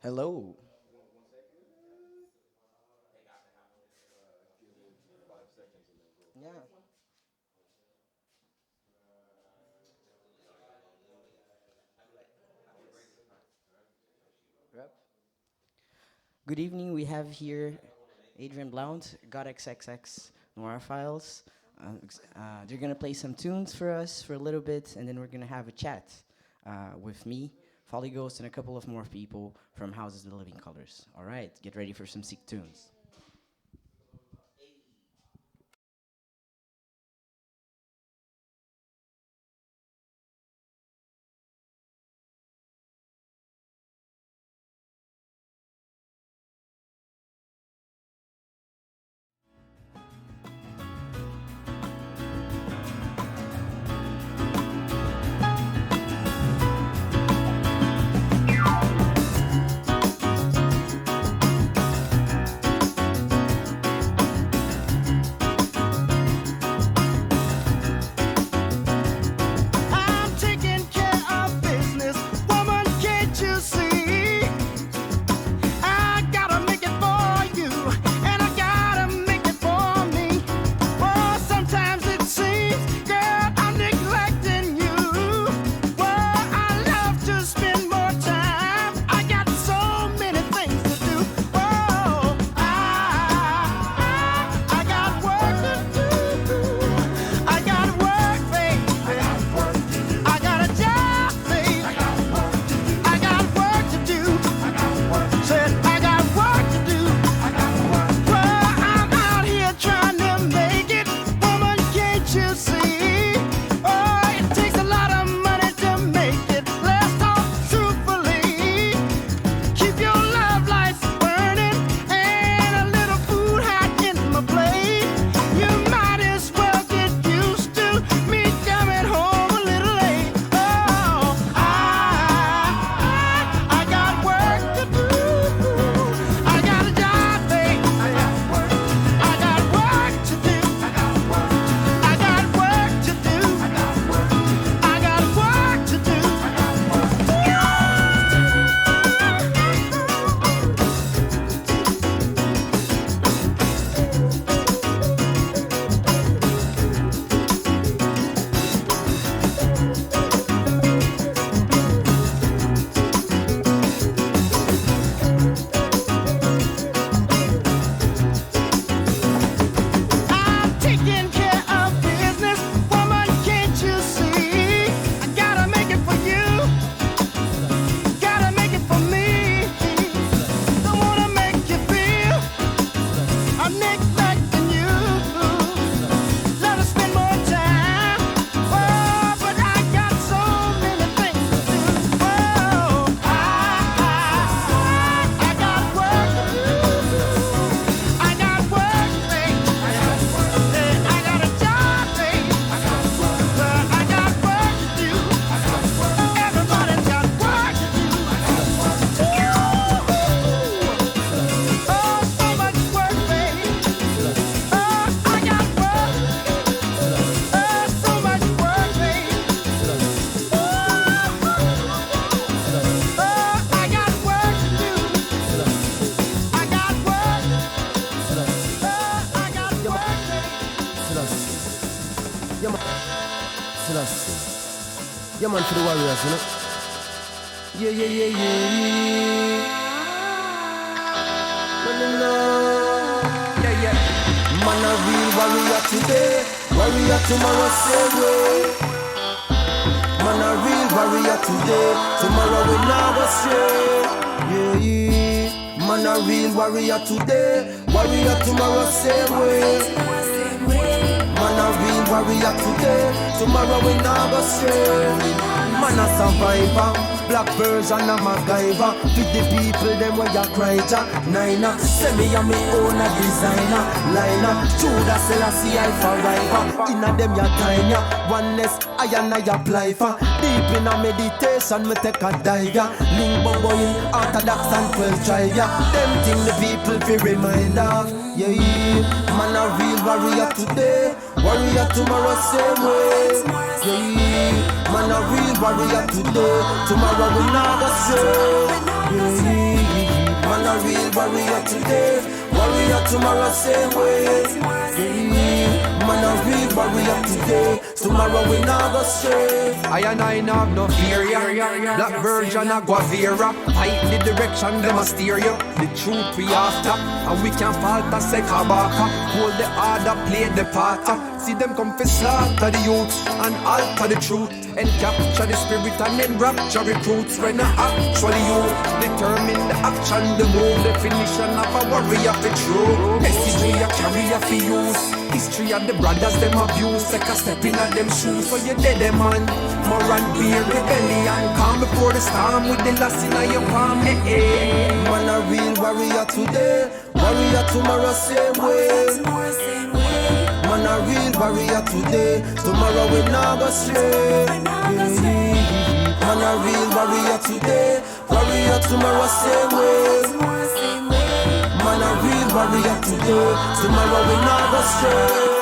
Hello. Yeah. Yep. Good evening. We have here Adrian Blount, God XXX Noir Files. They're gonna play some tunes for us for a little bit, and then we're gonna have a chat with me, Folly Ghost, and a couple of more people from Houses of the Living Colors. All right, get ready for some sick tunes. I'm taking care of business, woman, can't you see? I gotta make it for you, and I gotta make it for me. Oh, sometimes it seems, girl, I'm neglecting you. Well, I love to spend more time. I got so many things to do. Oh, I got work to do. I got work, baby. I got a job, baby. I got work to do. Said I got work to do. Well, I'm out here trying to make it. Woman, can't you see? Oh, it takes a lot of money to make it. Let's talk truthfully. Keep your love lights burning and a little food hot in my plate. You might as well get used to me coming home a little late. Oh, I got work to do. I got a job, babe. I got work to do. I got work to do. I got work to do. I'm taking care of business, woman, can't you see? I gotta make it for you, gotta make it for me. Don't wanna make you feel I'm neglecting you. Love to spend more time, oh, but I got so many things to do. Oh, I got work to do. I got work, babe. I got a job, babe. But I got work to do. Everybody's got work to do. Oh, so much work, babe. Oh, I got work. Oh, so much work, babe. Oh, I got work to do. I got work. I got work, babe. Yeah, man. Selassie. Yeah, man, for the warriors, you know. Yeah, yeah, yeah, yeah, yeah. Man, you know. Yeah, yeah. Man, a real warrior today, warrior tomorrow, same way. Man, a real warrior today, tomorrow we never stray. Yeah, yeah. Man, a real warrior today, warrior tomorrow, same way. Man a real warrior today, tomorrow we not go stray. Man a survivor, black version of MacGyver. With the people them where you cry ja, Nina. Send me a me own a designer, liner. Judah Selassie I forever. Inna them ya time ya, oneness I and I apply for. Deep in a meditation me take a dive ya. Limbo boy, orthodox and 12 drive ya. Them thing the people fi remind of. Yeah, yeah. Man a real warrior today, warrior tomorrow same way. Yeah, man a real warrior today, tomorrow tomorrow we not go stray. Man a real warrior today, warrior tomorrow same way. Man a real warrior today, tomorrow we not go stray. I and I have no fear, yeah. Black Virgin a Guavera. Fight the direction, them a steer you. The truth we after, and we can't falter, say kabaka. Hold the order, play the part. See them come for slaughter the youths and alter the truth. And capture the spirit and then rapture recruits. When I actually you determine the action, the move, definition of a warrior for true. Message we a carrier for use. History of the brothers them abuse. Take a step in them shoes, so you dead them man. More and beer rebellion. Calm before the storm with the loss in your palm. Man a real warrior today, warrior tomorrow same way. Man a real warrior today, tomorrow we not go stray. Man a real warrior today, warrior tomorrow same way. Man a real warrior today, tomorrow we not go stray.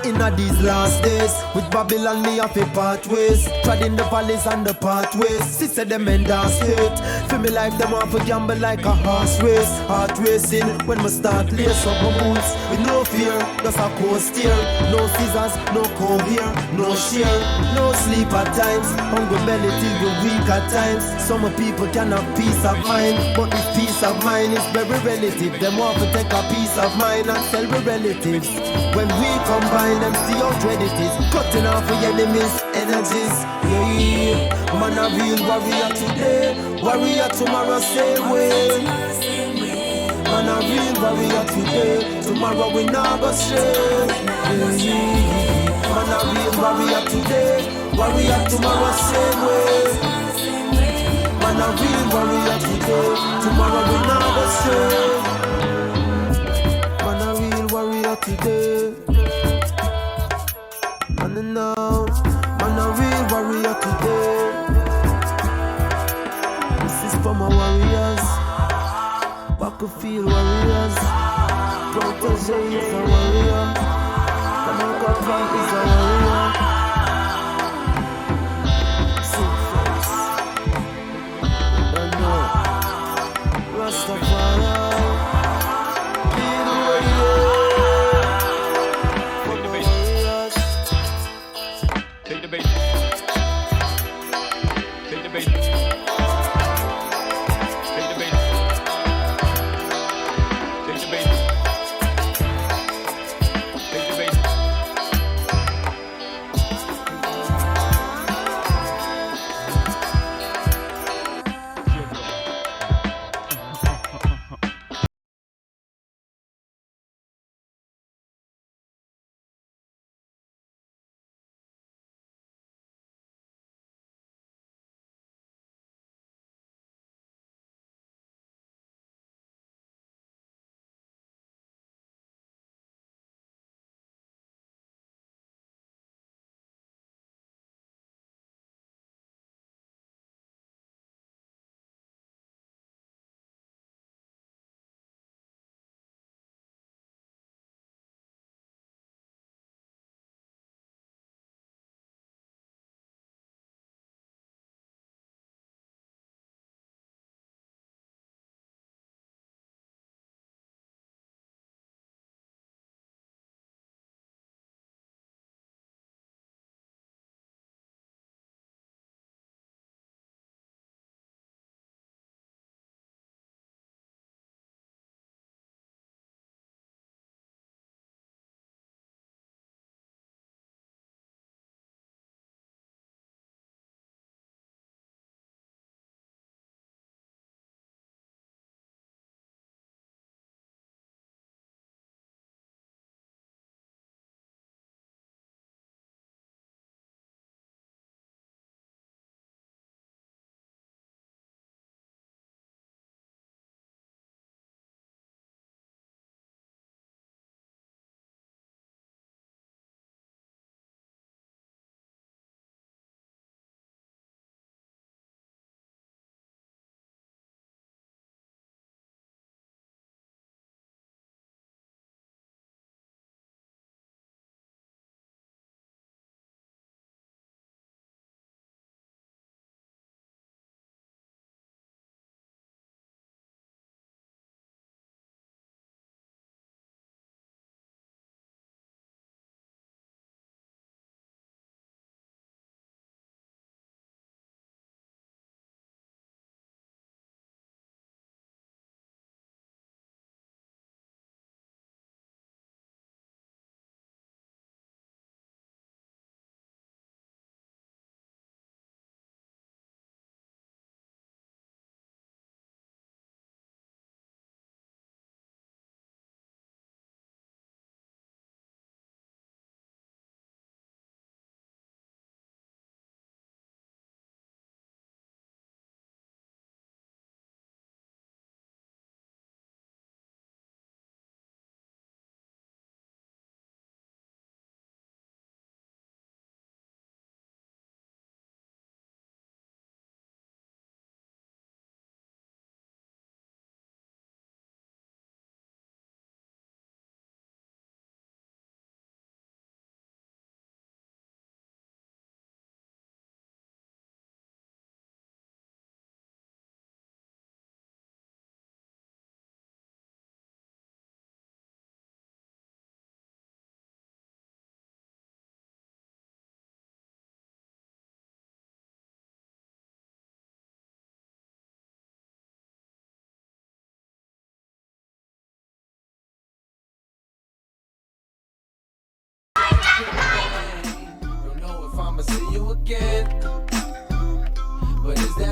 Inna these last days, with Babylon me have a pathways, treading the valleys and the pathways. Sister them in that state, feel me like them want to gamble like a horse race. Heart racing when me start lace up my boots with no fear, just a coast steer. No scissors, no comb here, no shear, no sleep at times. Hungry belly till you weak at times. Some people can have peace of mind, but this peace of mind is very relative. Them want to take a piece of mind and sell the relatives. When we combine them, see how dread it is. Cutting off the enemies' energies. Yeah, man a real warrior today, warrior tomorrow same way. Man a real warrior today, tomorrow we not go stray. Yeah, man a real warrior today, warrior tomorrow same way. Man a real warrior today, tomorrow we not go stray. Man a real warrior today. Man now, man a real warrior today. This is for my warriors, battlefield warriors. Protege is a warrior, Kanaka Plant is a warrior. Sick face, don't know, Rastafari. Take the bait.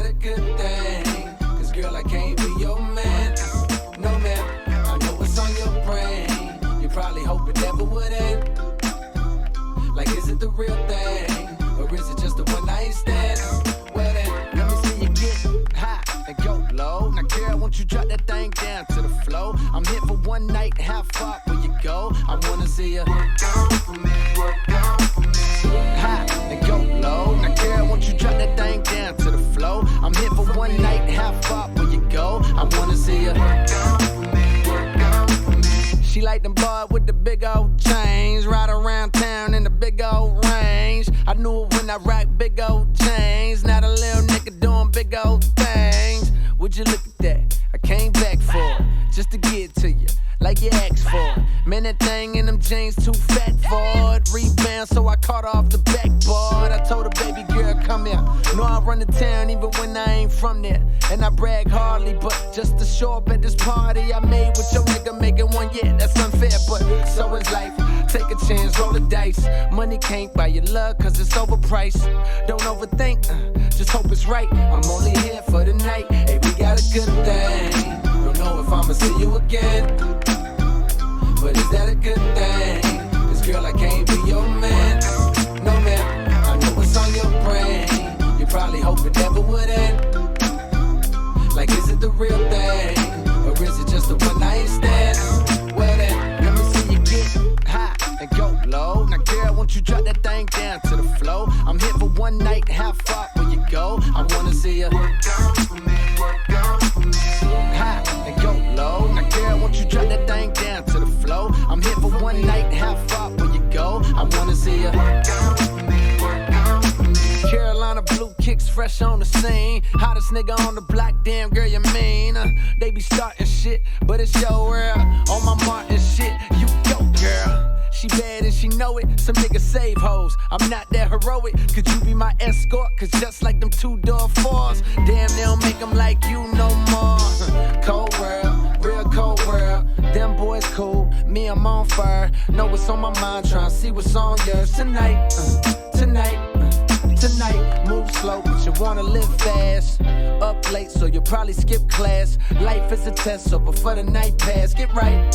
that a good thing? Cause girl, I can't be your man. No man, I know what's on your brain. You probably hope it never would end. Like, is it the real thing? Or is it just a one night stand? Well then, let me see you get high and go low. Now girl, won't you drop that thing down to the floor? I'm here for one night, how far will you go? I wanna see you work out for me, work out for me. High and go low. Now girl, won't you drop that thing down to the floor? I'm here for one night, how far will you go? I wanna see you work out for me, work out for me. She like them boys with the big old chains, ride around town in the big old range. I knew it when I rock big old chains. Now the little nigga doing big old things. Would you look at that? I came back for it, just to get to you, like you asked for it. Man, that thing in them jeans too fat for it. Rebound, so I caught off the backboard. I told her, baby girl, come here. Know I run the town even when I ain't from there. And I brag hardly, but just to show up at this party I made with your nigga making one, yeah, that's unfair, but so is life. Take a chance, roll the dice. Money can't buy your love, cause it's overpriced. Don't overthink, just hope it's right. I'm only here for the night. Hey, we got a good thing. Don't know if I'ma see you again, but is that a good thing? Cause girl, I can't be your man. No man, I know what's on your brain. You probably hope it never would end. Like, is it the real thing? Or is it just a one night stand? Well then, let me see you get high and go low. Now girl, won't you drop that thing down to the floor? I'm here for one night, how far will you go? I wanna see you work out for me, work out for me. High and go low. Now girl, won't you drop that thing down to the floor? I'm here for one night, how far will you go? I wanna see you work out for me, work out for me. Carolina blue kicks fresh on the scene. Hottest nigga on the block, damn girl, you mean? They be starting shit, but it's your world. On my Martin shit, you go, girl. She bad and she know it. Some niggas save hoes. I'm not that heroic. Could you be my escort? Cause just like them two-door fours, damn, they don't make them like you no more. Cold world, real cold world. Them boys cool, me, I'm on fire. Know what's on my mind, tryna see what's on yours tonight. Tonight. Move slow, but you wanna live fast. Up late, so you'll probably skip class. Life is a test, so before the night pass, get right.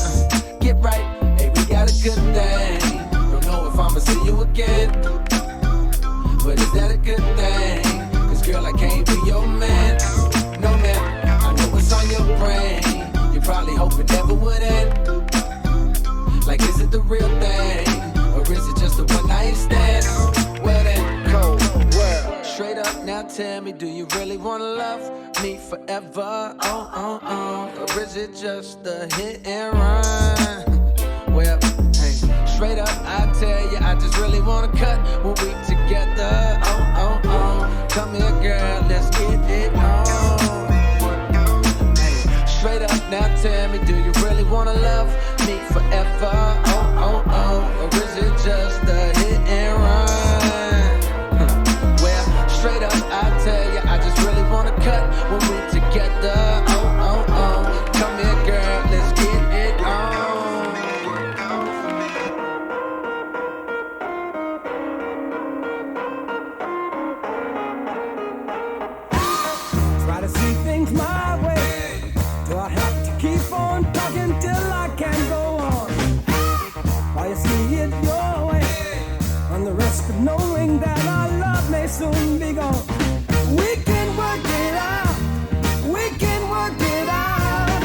Hey, we got a good thing. Don't know if I'ma see you again, but is that a good thing? Cause girl, I can't be your man. No man, I know what's on your brain. You probably hope it never would end. Like, is it the real thing? Or is it just a one night stand? Well then, cold world. Straight up now tell me, do you really wanna love me forever? Oh. Or is it just a hit and run? Well, hey, straight up I tell you, I just really wanna cut when we together. Oh. Come here girl, let's get it on. Hey, straight up now tell me, do you really wanna love me forever? Oh. Or is it just a hit and run? Straight up, I tell you, I just really wanna cut when we together. Oh. Come here, girl, let's get it on. Try to see things my way. Do I have to keep on talking till I can go on? While you see it your way, and the risk of knowing that our love may soon be gone. We can work it out. We can work it out.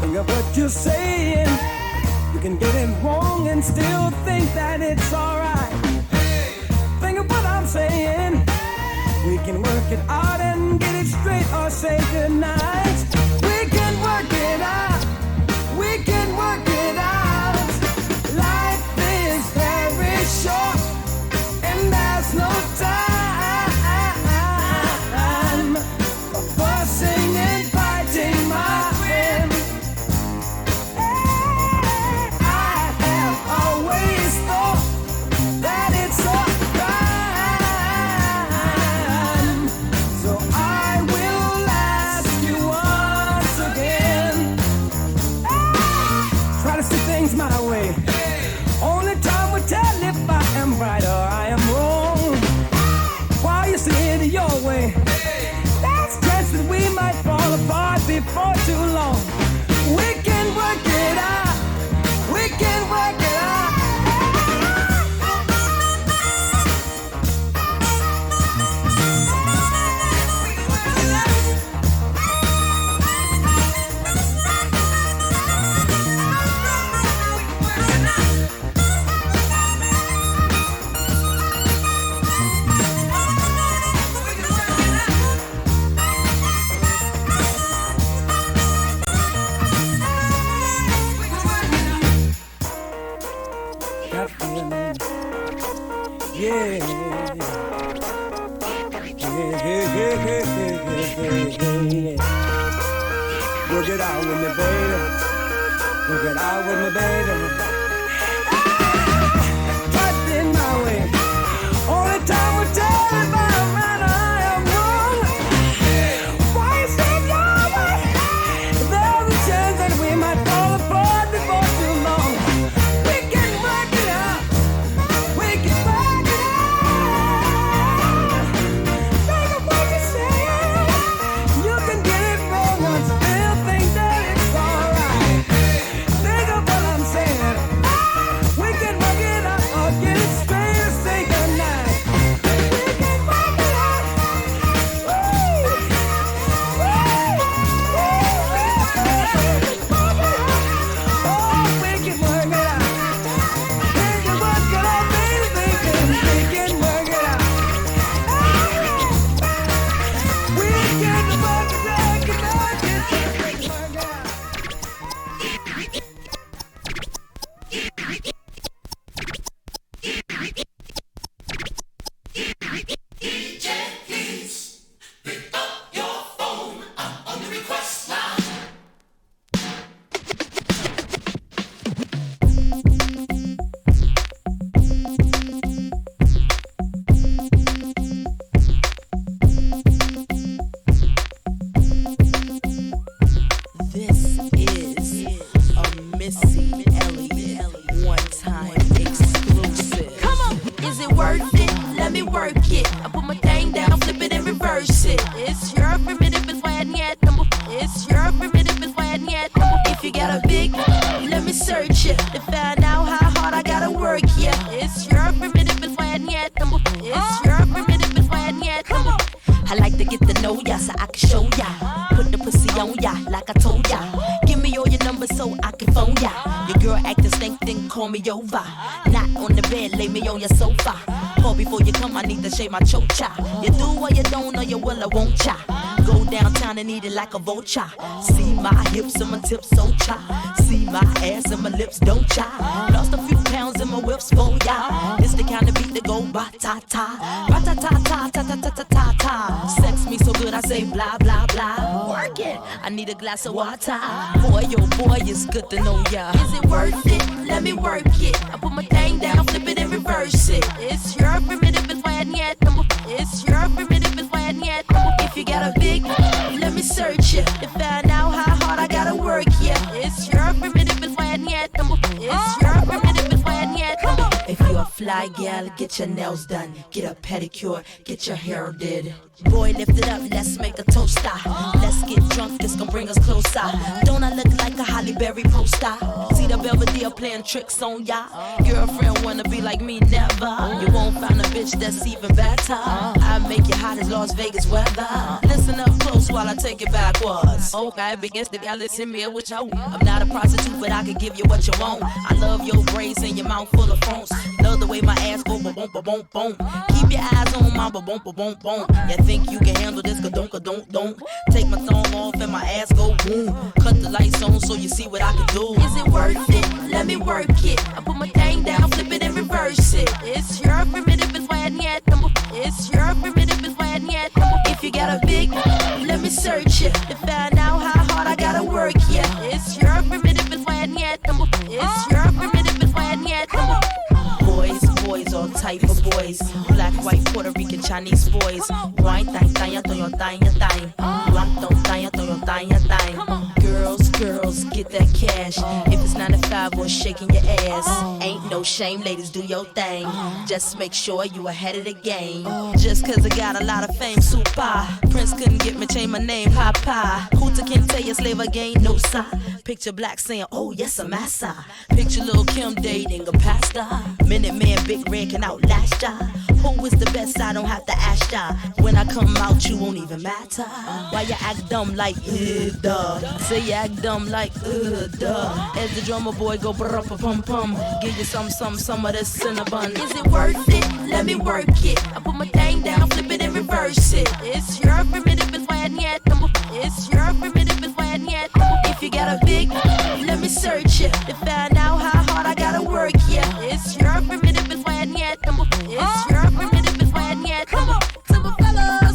Think of what you're saying. You can get it wrong and still think that it's alright. Think of what I'm saying. We can work it out and get it straight or say goodnight. We can work it out. We can work it out. Life is very short and there's no time for fussing and fighting, my friend. I have always thought that it's a crime, so I will ask you one hey, hey. Work it out with me, baby. Work it out with me, baby. Right in my way. Only time will tell if I'm right or I am wrong. Why you stay your way? There's a chance that we might fall apart before too long. We can work it out. We can work it out. Think of what you say. You can get it wrong and still think that it's alright. Think of what I'm saying. We can work it out or get it straight and say goodnight. We can work it out. Woo! Woo! Oh, we can work it out. We can work it out, baby, baby. We can work it out. We can work it out. We can work it out. This is a Missy Elliott one-time exclusive. Come on, is it worth it? Let me work it. I put my thing down, flip it and reverse it. It's your primitive is why yet. It's your primitive is why yet. If you got a big, let me search it to find out how hard I gotta work. Yeah, it's your primitive is why yet. It's your primitive is why yet. I like to get to know ya so I can show ya. Put the pussy on ya like I told ya. Give me all your numbers so I can phone ya. Your girl acting stink, then call me over. Not on the bed, lay me on your sofa. Call before you come, I need to shave my chocha. You do or you don't, or you will or won't cha. Go downtown and eat it like a vulture. See my hips and my tips so cha. See my ass and my lips don't cha. Lost a few pounds in my whips for ya. It's the kind of beat that go ba-ta-ta. Ba-ta-ta-ta-ta-ta-ta-ta-ta. Sex me so good I say blah blah blah. Work it, I need a glass of water. Boy, oh boy, it's good to know ya. Is it worth it? Let me work it. I put my thing down, flip it and reverse it. It's your primitive is why yet. It's your primitive is why yet. If you got a big, let me search it to find out how hard I gotta work. Yeah, it's your primitive is why yet. It's your primitive is why yet. If you're a fly gal, get your nails done, get a pedicure, get your hair did. Boy, lift it up, let's make a toaster. Let's get drunk, this gon' bring us closer. Don't I look like a Holly Berry poster? See the Belvedere playing tricks on ya. Girlfriend wanna be like me, never. You won't find a bitch that's even better. I make you hot as Las Vegas weather. Listen up close while I take it backwards. Okay, begins to listen me with you. I'm not a prostitute, but I can give you what you want. I love your braids and your mouth full of phones. Love the way my ass go boom boom boom boom. Keep your eyes on my boom boom boom boom. You think you can handle this? Don't. Take my thumb off and my ass go boom. Cut the lights on so you see what I can do. Is it worth it? Let me work it. I put my thing down, flip it and reverse it. It's your primitive is why yet. It's your primitive is why yet. If you got a big, let me search it to find out how hard I gotta work. Yeah, it's your primitive is why yet. It's your primitive is why yet. Boys, all type of boys. Black, white, Puerto Rican, Chinese boys. Wine, thang, to your thang. Girls, get that cash. If it's 9 to 5 or shaking your ass, ain't no shame, ladies, do your thing. Just make sure you ahead of the game. Just cause I got a lot of fame, super. Prince couldn't get me, change my name, Papa. Hooter can't tell you slave again, no sir. Picture Black saying, oh yes, I'm massa. Picture Lil' Kim dating a pastor. Minute Man, Big Red can outlast ya. Who is the best? I don't have to ask ya. When I come out, you won't even matter. Why you act dumb like, duh? Say you act dumb like, duh. As the drummer boy go brr-pum-pum. Give you some of this cinnamon. Is it worth it? Let me work it. I put my thing down, flip it and reverse it. It's your primitive is why yet. It's your primitive is why yet. If you got a big, let me search it to find out how hard I gotta work. Yeah, it's your primitive is why yet. It's your primitive is why yet. Come on, to my fellas.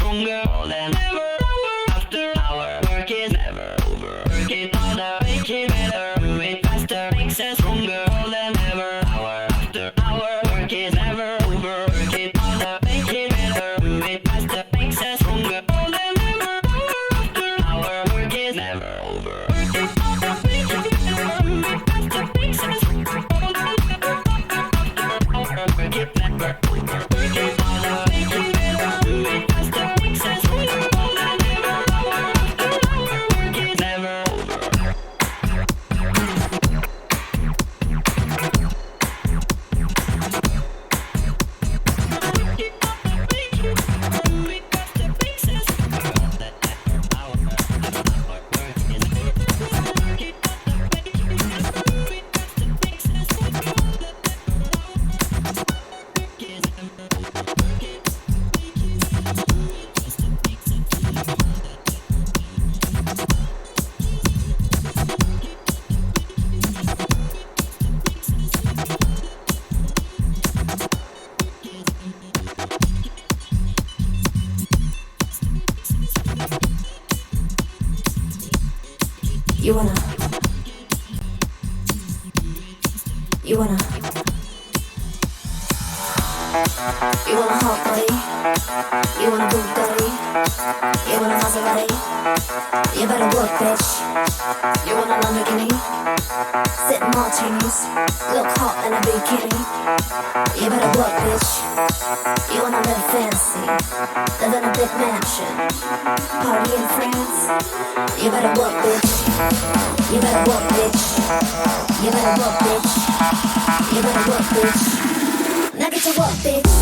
is never over. Work it harder, make it better. Do it faster, makes us stronger than ever. Hour after hour, work is never over. Work it harder, make it better. Do it faster, makes us stronger than ever. Hour after hour, work is never over. Work it harder, make it better. Do it faster, makes us stronger than ever. Hour work it never over. Work it harder, make it better. Do it faster, makes us stronger than ever. Hour after hour, work is never over. You wanna hot body, you wanna Bugatti, you wanna Maserati, you better work, bitch. You want a Lamborghini, sip martinis, look hot in a bikini. You better work, bitch. You wanna live fancy, live in a big mansion, party in France. You better work, bitch. You better work, bitch. You better work, bitch. You better work, bitch. Now get to work, bitch.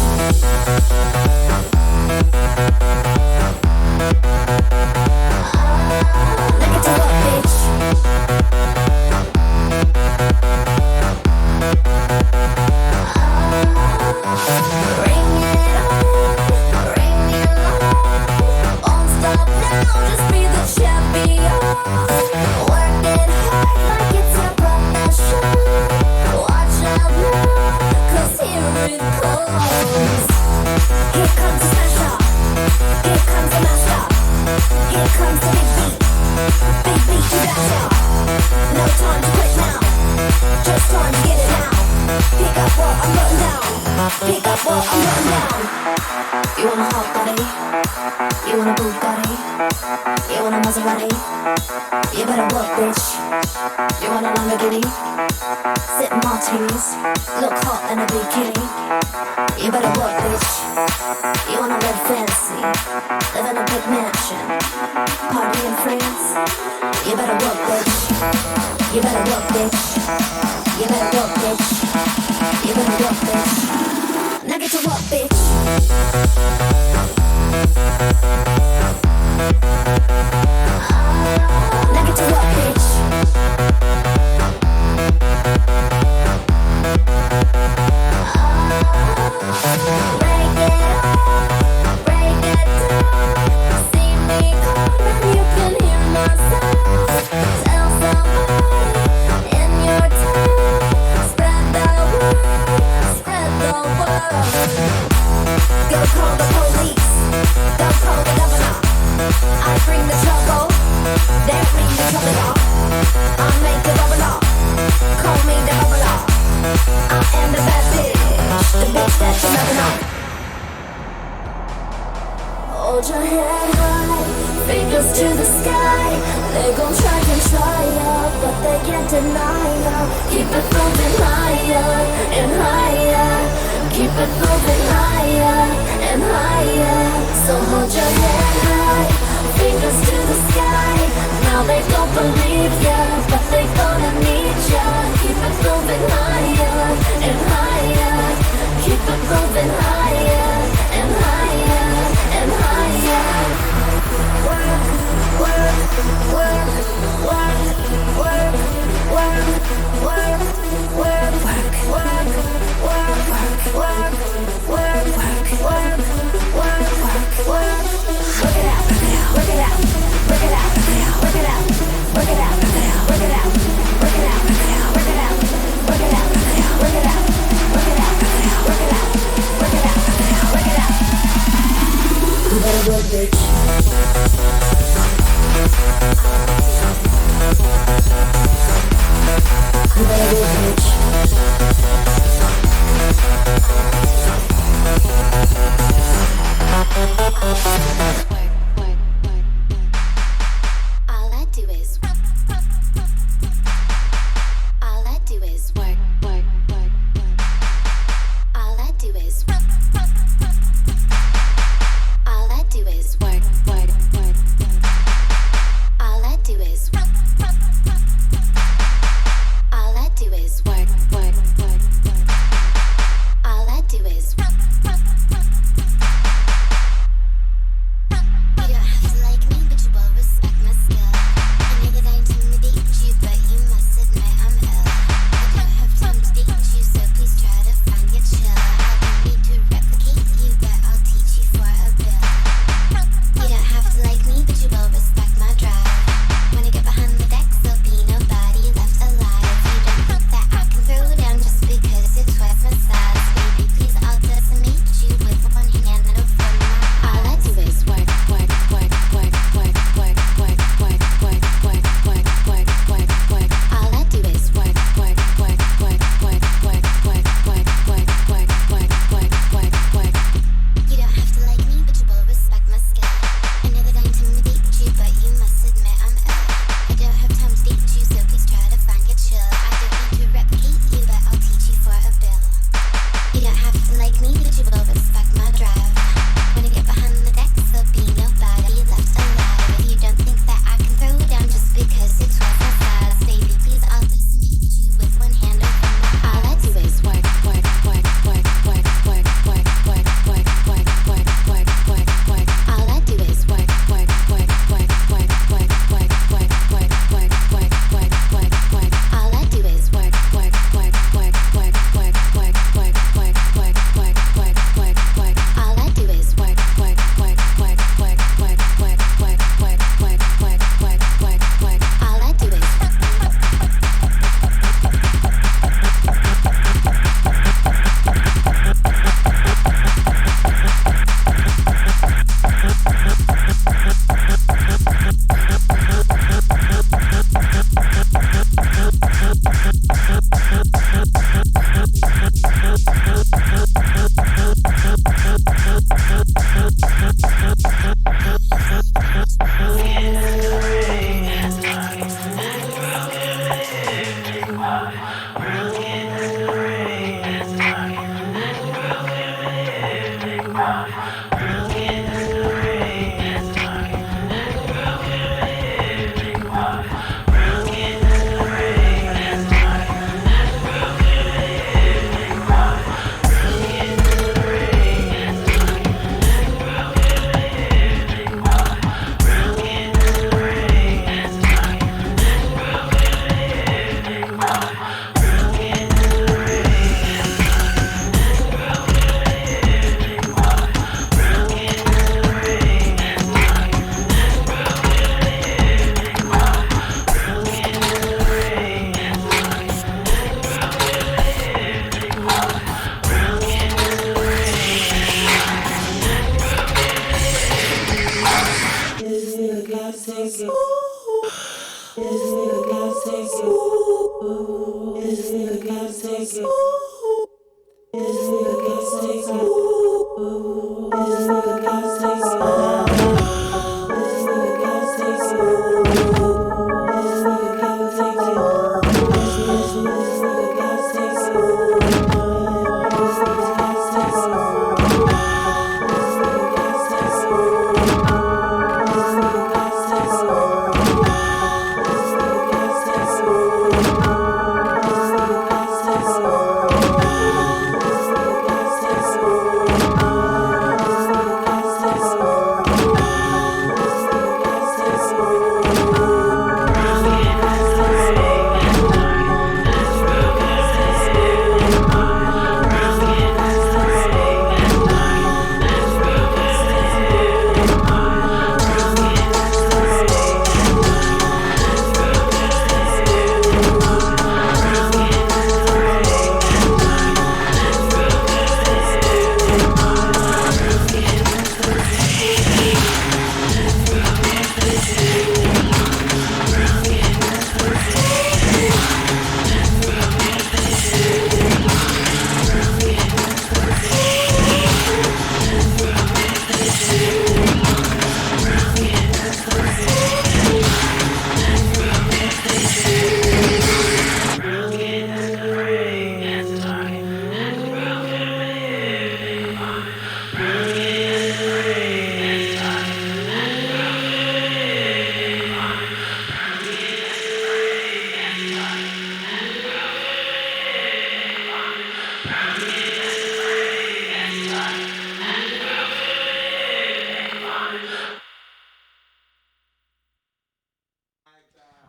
Now get to work, bitch. Bring it on, bring it on. Won't stop now, just be the champion. Work it hard like it's your profession. Watch out now, 'cause here it comes. Here comes the smash up. Here comes the master. Here comes the big beat. Big beat to dash up. No time to quit now. Just time to get it now. Pick up what I'm putting down. Pick up what I'm putting down. You want a hot body? You want a Bugatti? You want a Maserati? You better work, bitch. You want a Lamborghini? Sip martinis, look hot in a bikini. You better work, bitch. You wanna live fancy, live in a big mansion, party in France. You better work, bitch. You better work, bitch. You better work, bitch. You better work, bitch. Now get to work, bitch. Now get to work, bitch. Break it up, break it down. See me coming, you can hear my sound. Tell somebody in your town. Spread the word, spread the word. Go call the police, go call the governor. I bring the trouble, they bring the trouble. I make the bubble up, call me the bubble up. I am the bad bitch, the bitch that you never know. Hold your head high, fingers to the sky. They gon' try ya, but they can't deny ya. Keep it moving higher and higher. Keep it moving higher and higher. So hold your head high, fingers to the sky. Now they don't believe ya, but they gonna need ya. Keep it moving higher and higher. Keep it moving higher and higher and higher. Work, work, work, work, work, work, work, work, work, work, work, work, work, work, work, work, work, work. Work it out, work it out, work it out.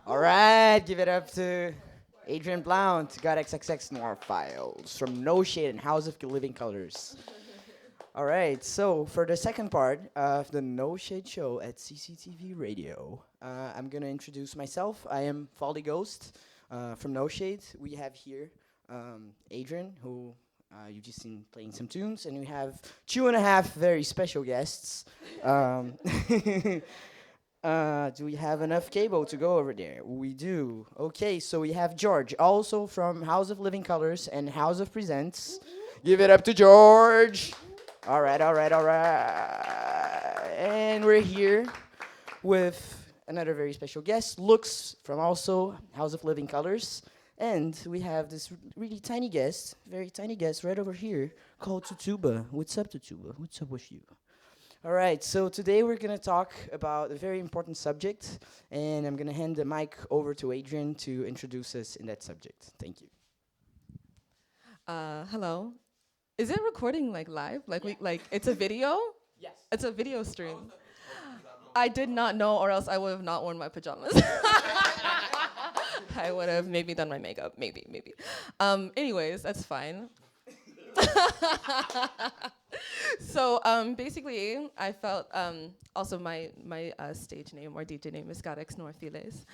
All right, give it up to Adrian Blount, got XXX Noir Files from No Shade and House of Living Colors. All right, so for the second part of the No Shade show at CCTV Radio, I'm going to introduce myself. I am Faldy Ghost from No Shade. We have here Adrian, who you've just seen playing some tunes, and we have 2.5 very special guests. Do we have enough cable to go over there? We do. Okay, so we have George, also from House of Living Colors and House of Presents. Give it up to George. All right, all right, all right. And we're here with another very special guest, Lux, from also House of Living Colors. And we have this really tiny guest, very tiny guest right over here, called Tutuba. What's up, Tutuba? What's up with you? All right, so today we're going to talk about a very important subject, and I'm going to hand the mic over to Adrian to introduce us in that subject. Thank you. Hello. Is it recording like live? Like it's a video? Yes. It's a video stream. I did not know, or else I would have not worn my pajamas. I would have maybe done my makeup, maybe. Anyways, that's fine. So basically, I felt also my stage name or DJ name is Garex Norfiles,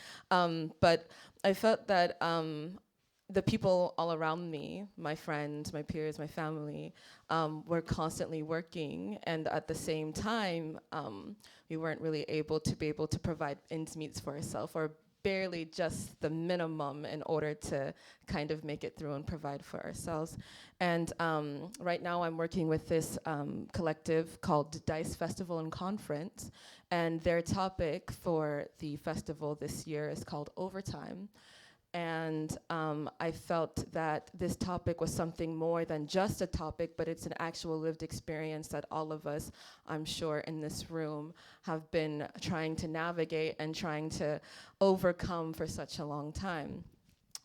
but I felt that the people all around me, my friends, my peers, my family, were constantly working, and at the same time, we weren't really able to provide ends meets for ourselves, or barely just the minimum in order to kind of make it through and provide for ourselves. And right now I'm working with this collective called Dice Festival and Conference, and their topic for the festival this year is called Overtime. And I felt that this topic was something more than just a topic, but it's an actual lived experience that all of us, I'm sure, in this room have been trying to navigate and trying to overcome for such a long time.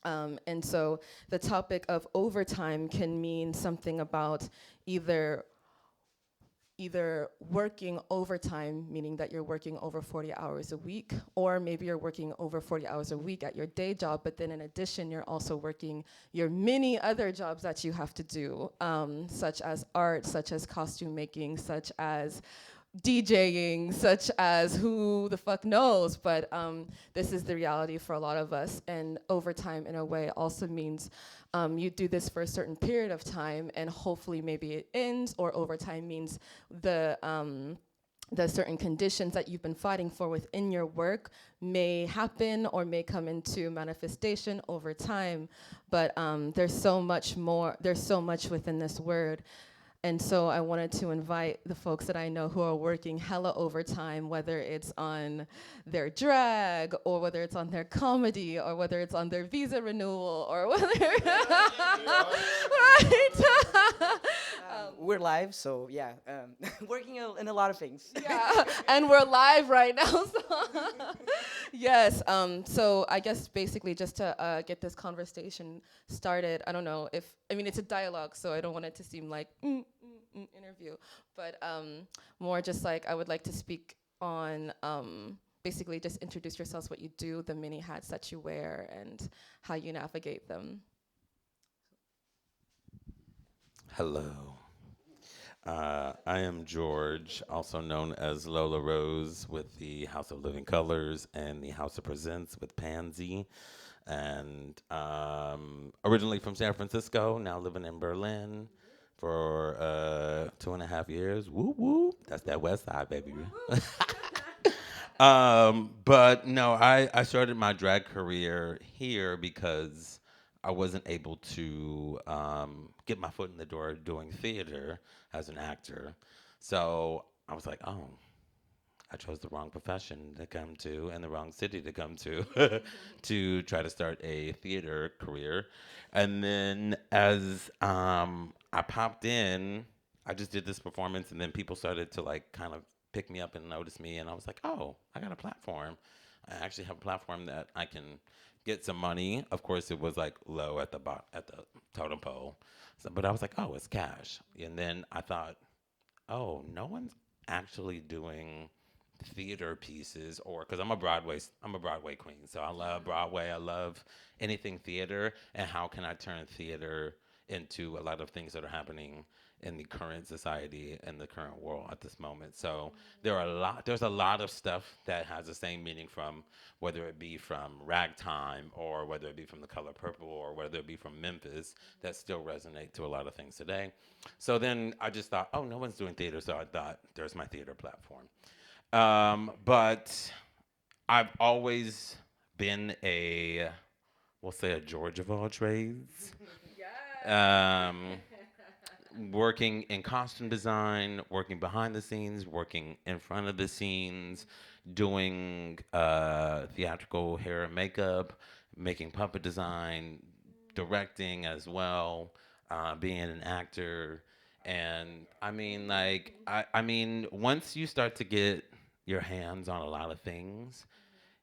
And so the topic of overtime can mean something about either working overtime, meaning that you're working over 40 hours a week, or maybe you're working over 40 hours a week at your day job, but then in addition, you're also working your many other jobs that you have to do, such as art, such as costume making, such as DJing, such as who the fuck knows, but this is the reality for a lot of us. And overtime in a way also means you do this for a certain period of time and hopefully maybe it ends, or overtime means the the certain conditions that you've been fighting for within your work may happen or may come into manifestation over time. But there's so much more, there's so much within this word. And so I wanted to invite the folks that I know who are working hella overtime, whether it's on their drag, or whether it's on their comedy, or whether it's on their visa renewal, or whether right. We're live, so yeah, working in a lot of things. Yeah, and we're live right now. So yes. So I guess basically just to get this conversation started. I don't know if it's a dialogue, so I don't want it to seem like interview, but more just like I would like to speak on basically just introduce yourselves, what you do, the many hats that you wear, and how you navigate them. Hello. I am George, also known as Lola Rose with the House of Living Colors and the House of Presents with Pansy. And originally from San Francisco, now living in Berlin for 2.5 years. Woo woo. That's that West Side, baby. But no, I started my drag career here because I wasn't able to get my foot in the door doing theater as an actor. So I was like, oh, I chose the wrong profession to come to and the wrong city to come to to try to start a theater career. And then as I popped in, I just did this performance, and then people started to like kind of pick me up and notice me, and I was like, oh, I got a platform. I actually have a platform that I can get some money. Of course, it was like low at the at the totem pole, so, but I was like, oh, it's cash. And then I thought, oh, no one's actually doing theater pieces, or because I'm a Broadway queen, so I love Broadway. I love anything theater, and how can I turn theater into a lot of things that are happening in the current society and the current world at this moment. So there's a lot of stuff that has the same meaning, from whether it be from Ragtime, or whether it be from The Color Purple, or whether it be from Memphis, that still resonate to a lot of things today. So then I just thought, oh, no one's doing theater, so I thought there's my theater platform. But I've always been we'll say a George of all trades. Working in costume design, working behind the scenes, working in front of the scenes, doing theatrical hair and makeup, making puppet design, directing as well, being an actor. And once you start to get your hands on a lot of things,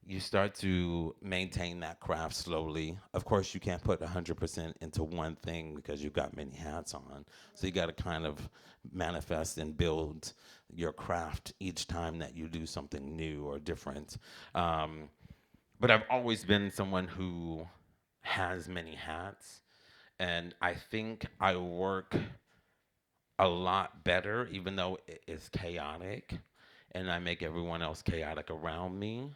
you start to maintain that craft slowly. Of course, you can't put 100% into one thing because you've got many hats on. So you got to kind of manifest and build your craft each time that you do something new or different. But I've always been someone who has many hats. And I think I work a lot better, even though it is chaotic, and I make everyone else chaotic around me.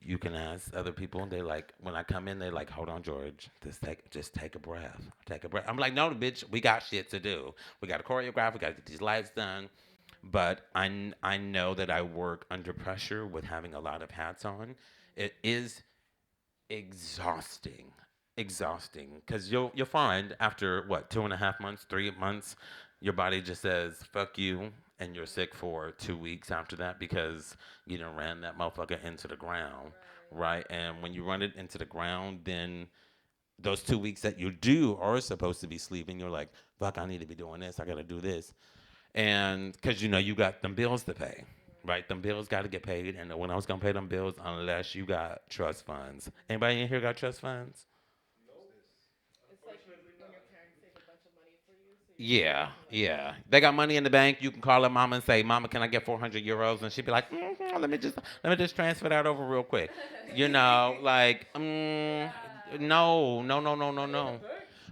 You can ask other people, and they like, when I come in, they like, hold on, George, just take a breath, take a breath. I'm like, no, bitch, we got shit to do. We got to choreograph, we got to get these lights done. But I know that I work under pressure with having a lot of hats on. It is exhausting, because you'll find after what, 2.5 months, 3 months, your body just says fuck you, and you're sick for 2 weeks after that, because you done ran that motherfucker into the ground, right? And when you run it into the ground, then those 2 weeks that you are supposed to be sleeping, you're like, fuck, I need to be doing this, I gotta do this. And because you got them bills to pay, right? Them bills got to get paid, and no one else gonna pay them bills unless you got trust funds. Anybody in here got trust funds? Yeah. They got money in the bank. You can call her mama and say, "Mama, can I get 400 euros?" And she'd be like, let me just transfer that over real quick." No.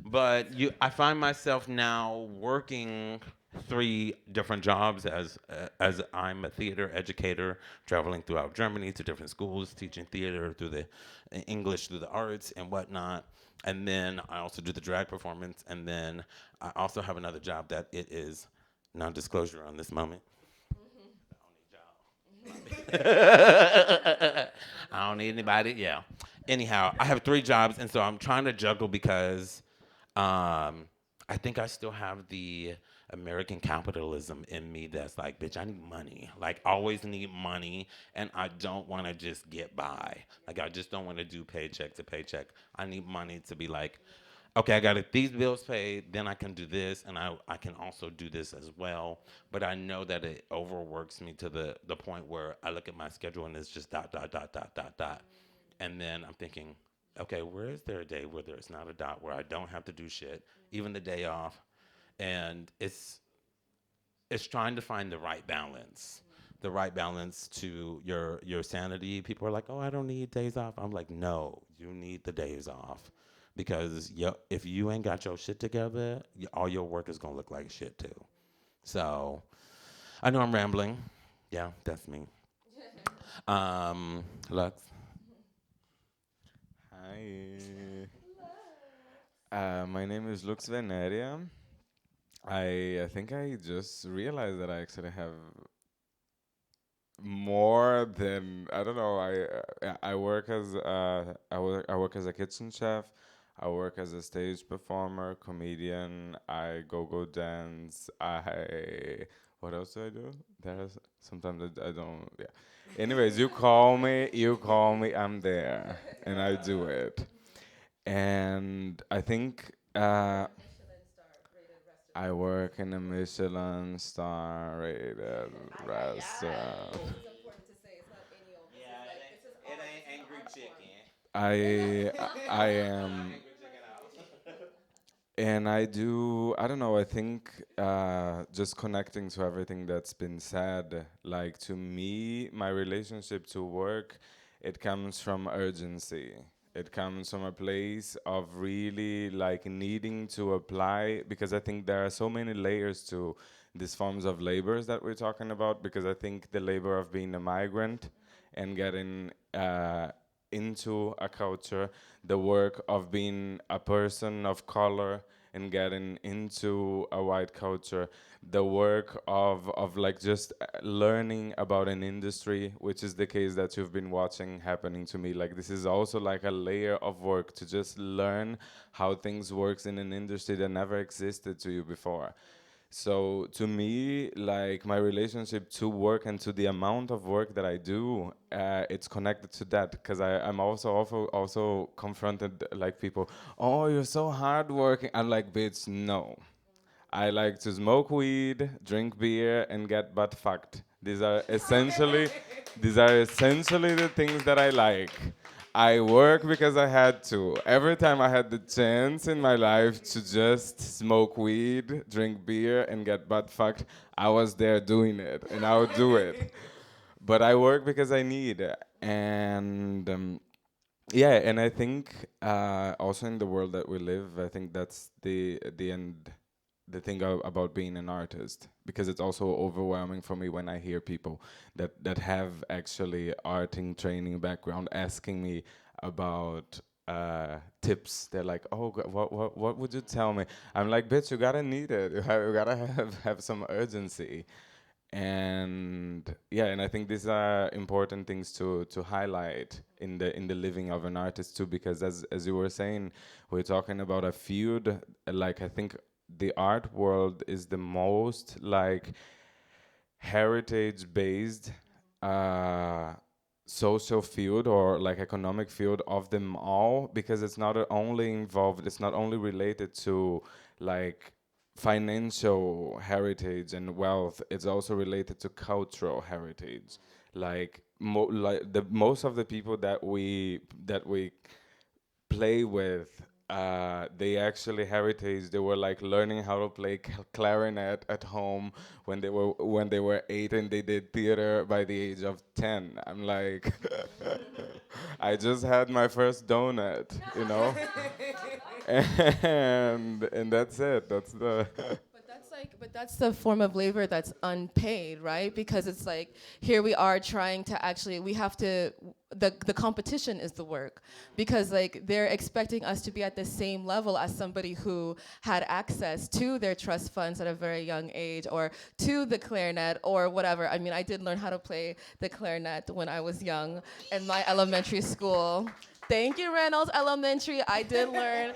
But I find myself now working 3 different jobs as I'm a theater educator, traveling throughout Germany to different schools, teaching theater through the English, through the arts and whatnot. And then I also do the drag performance, and then I also have another job that it is non-disclosure on this moment. The only job I don't need anybody. Yeah. Anyhow, I have 3 jobs, and so I'm trying to juggle because I think I still have the American capitalism in me that's like, bitch, I need money. Like, always need money, and I don't want to just get by. Like, I just don't want to do paycheck to paycheck. I need money to be like, okay, I got these bills paid, then I can do this, and I can also do this as well. But I know that it overworks me to the point where I look at my schedule and it's just dot, dot, dot, dot, dot, dot. And then I'm thinking, okay, where is there a day where there's not a dot, where I don't have to do shit, even the day off? And it's trying to find the right balance to your sanity. People are like, oh, I don't need days off. I'm like, no, you need the days off. Because if you ain't got your shit together, all your work is gonna look like shit too. So, I know I'm rambling. Yeah, that's me. Lux. Hi. My name is Lux Veneria. I think I just realized that I actually have more than I don't know. I work as I work as a kitchen chef. I work as a stage performer, comedian. I go dance. I what else do I do? There's sometimes I don't. Yeah. Anyways, you call me. I'm there, and I do it. And I think I work in a Michelin star rated restaurant. I am, and I do. I don't know. I think just connecting to everything that's been said. Like to me, my relationship to work, it comes from urgency. It comes from a place of really like needing to apply because I think there are so many layers to these forms of labors that we're talking about. Because I think the labor of being a migrant and getting into a culture, the work of being a person of color and getting into a white culture, the work of like just learning about an industry, which is the case that you've been watching happening to me. Like this is also like a layer of work to just learn how things works in an industry that never existed to you before. So to me, like my relationship to work and to the amount of work that I do, it's connected to that because I'm also confronted like people. Oh, you're so hardworking. I'm like, bitch, no. I like to smoke weed, drink beer, and get butt fucked. These are essentially the things that I like. I work because I had to. Every time I had the chance in my life to just smoke weed, drink beer, and get butt fucked, I was there doing it, and I would do it. But I work because I need, and yeah, and I think also in the world that we live, I think that's the end, the thing about being an artist, because it's also overwhelming for me when I hear people that have actually arting training background asking me about tips. They're like, "Oh, what would you tell me?" I'm like, "Bitch, you gotta need it. You gotta have some urgency." And yeah, and I think these are important things to highlight in the living of an artist too, because as you were saying, we're talking about a feud. Like I think the art world is the most like heritage based uh, social field or like economic field of them all, because it's not only involved, it's not only related to like financial heritage and wealth, it's also related to cultural heritage. Like like the most of the people that we play with, they actually heritage. They were like learning how to play clarinet at home when they were 8, and they did theater by the age of 10. I'm like, I just had my first donut, you know, and that's it. That's the. But that's the form of labor that's unpaid, right? Because it's like here we are trying to actually, we have to, the competition is the work, because like they're expecting us to be at the same level as somebody who had access to their trust funds at a very young age, or to the clarinet or whatever. I mean, I did learn how to play the clarinet when I was young in my elementary school. Thank you, Reynolds Elementary. I did learn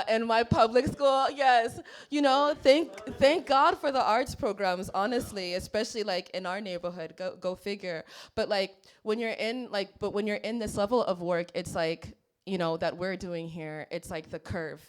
in my public school. Yes, you know, thank God for the arts programs. Honestly, especially like in our neighborhood. Go figure. But like when you're in this level of work, it's like, you know, that we're doing here. It's like the curve,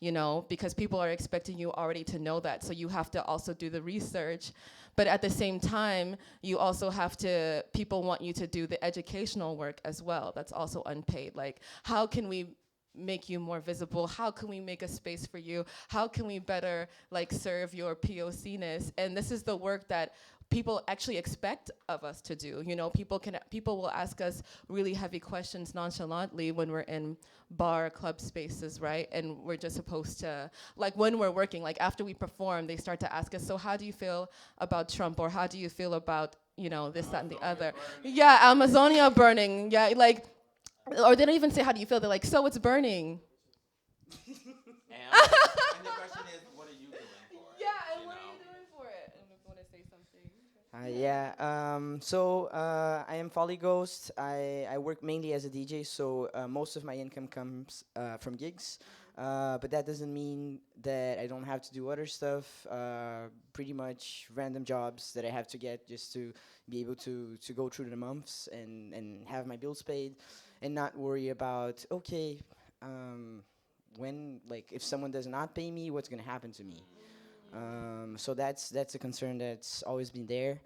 you know, because people are expecting you already to know that. So you have to also do the research. But at the same time, you also have to, people want you to do the educational work as well. That's also unpaid. Like, how can we make you more visible? How can we make a space for you? How can we better like serve your POC-ness? And this is the work that people actually expect of us to do. You know, people will ask us really heavy questions nonchalantly when we're in bar club spaces, right? And we're just supposed to, like when we're working, like after we perform, they start to ask us, so how do you feel about Trump? Or how do you feel about, you know, this, that, and the other? Yeah, Amazonia burning. Yeah, like, or they don't even say, how do you feel? They're like, so it's burning. And the question is, what are you doing for it? Yeah, and what are you doing for it? And if you want to say something. I am Folly Ghost. I work mainly as a DJ, so most of my income comes from gigs. But that doesn't mean that I don't have to do other stuff. Pretty much random jobs that I have to get just to be able to go through the months and have my bills paid, and not worry about, okay, when, like, if someone does not pay me, what's gonna happen to me? So that's a concern that's always been there.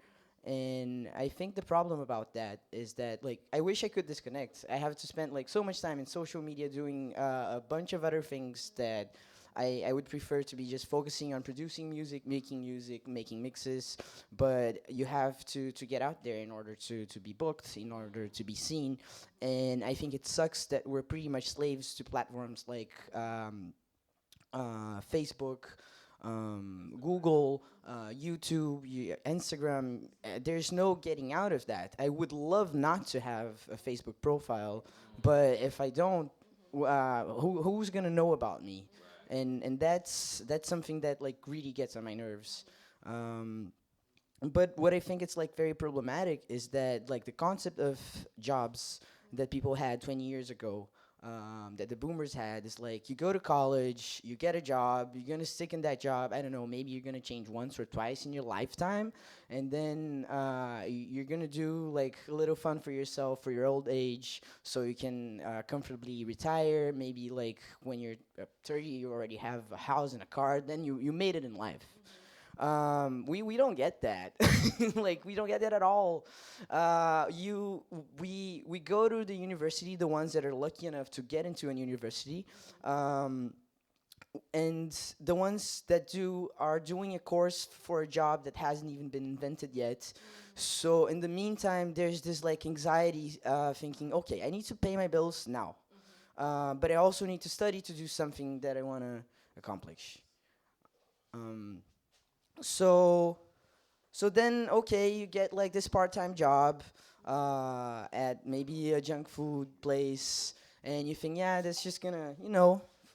And I think the problem about that is that, like, I wish I could disconnect. I have to spend like so much time in social media doing a bunch of other things that I would prefer to be just focusing on producing music, making mixes. But you have to get out there in order to be booked, in order to be seen. And I think it sucks that we're pretty much slaves to platforms like Facebook, Google, YouTube, Instagram. There's no getting out of that. I would love not to have a Facebook profile, but if I don't, who's gonna know about me? And that's something that like really gets on my nerves. But what I think it's like very problematic is that like the concept of jobs that people had 20 years ago, that the boomers had, is like you go to college, you get a job, you're gonna stick in that job. I don't know, maybe you're gonna change once or twice in your lifetime, and then you're gonna do like a little fun for yourself for your old age, so you can comfortably retire. Maybe like when you're 30, you already have a house and a car. Then you made it in life. We don't get that. Like we don't get that at all. We go to the university, the ones that are lucky enough to get into a university, and the ones that are doing a course for a job that hasn't even been invented yet. So in the meantime, there's this like anxiety, thinking, okay, I need to pay my bills now, but I also need to study to do something that I want to accomplish. Um, so then, okay, you get like this part-time job at maybe a junk food place, and you think, yeah, that's just gonna,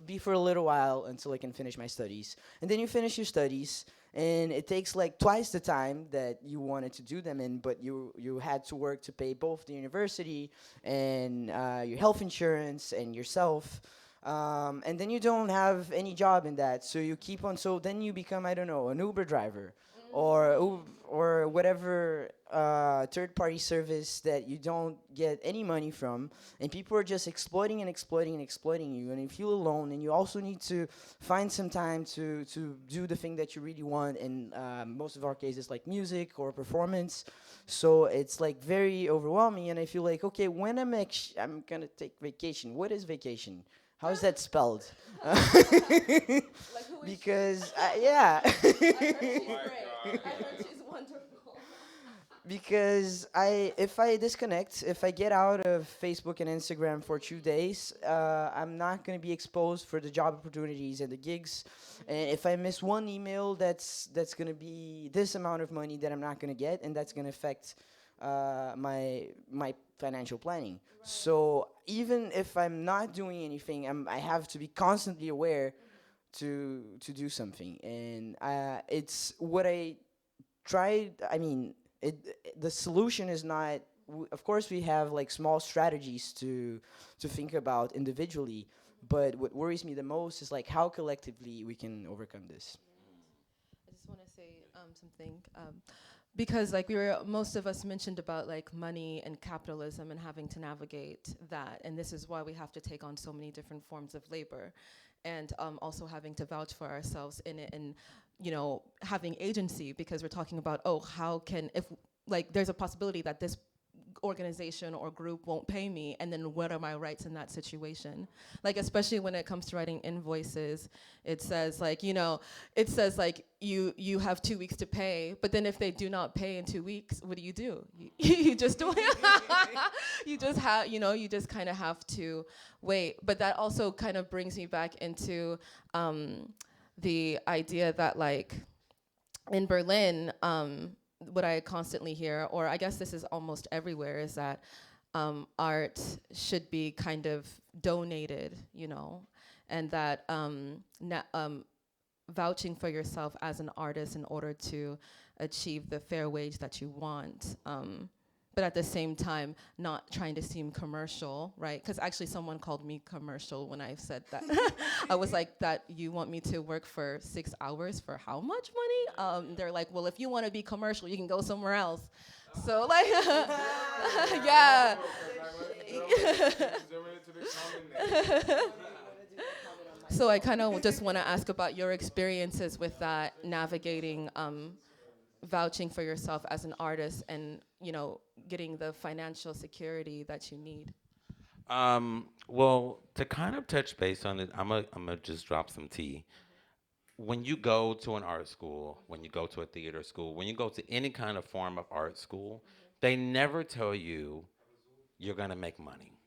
be for a little while until I can finish my studies. And then you finish your studies, and it takes like twice the time that you wanted to do them in, but you had to work to pay both the university and your health insurance and yourself. And then you don't have any job in that, so you keep on. So then you become, I don't know, an Uber driver, or whatever third-party service that you don't get any money from, and people are just exploiting and exploiting and exploiting you, and you feel alone, and you also need to find some time to do the thing that you really want. In most of our cases, like music or performance. So it's like very overwhelming, and I feel like, okay, when I'm gonna take vacation. What is vacation? How is that spelled? Because yeah. I heard she's great. I heard she's wonderful. Because if I disconnect, if I get out of Facebook and Instagram for 2 days, I'm not going to be exposed for the job opportunities and the gigs. And if I miss one email, that's going to be this amount of money that I'm not going to get, and that's going to affect my financial planning. So even if I'm not doing anything, I have to be constantly aware to do something, and it's what I tried. I mean, the solution is not. Of course, we have like small strategies to think about individually, but what worries me the most is like how collectively we can overcome this. I just want to say something. Because like most of us mentioned about like money and capitalism and having to navigate that, and this is why we have to take on so many different forms of labor, and also having to vouch for ourselves in it, and having agency, because we're talking about, oh, how can, if like there's a possibility that this organization or group won't pay me, and then what are my rights in that situation? Like, especially when it comes to writing invoices, it says like, you have 2 weeks to pay, but then if they do not pay in 2 weeks, what do? You just do it. You just have, you just kind of have to wait. But that also kind of brings me back into the idea that like in Berlin, what I constantly hear, or I guess this is almost everywhere, is that art should be kind of donated, and that vouching for yourself as an artist in order to achieve the fair wage that you want. But at the same time, not trying to seem commercial, right? Because actually someone called me commercial when I said that. I was like, that you want me to work for 6 hours for how much money? They're like, well, if you want to be commercial, you can go somewhere else. So like, yeah. So I kind of just want to ask about your experiences with that, navigating vouching for yourself as an artist, and getting the financial security that you need. Well, to kind of touch base on it, I'm gonna just drop some tea. When you go to an art school, when you go to a theater school, when you go to any kind of form of art school, they never tell you you're gonna make money.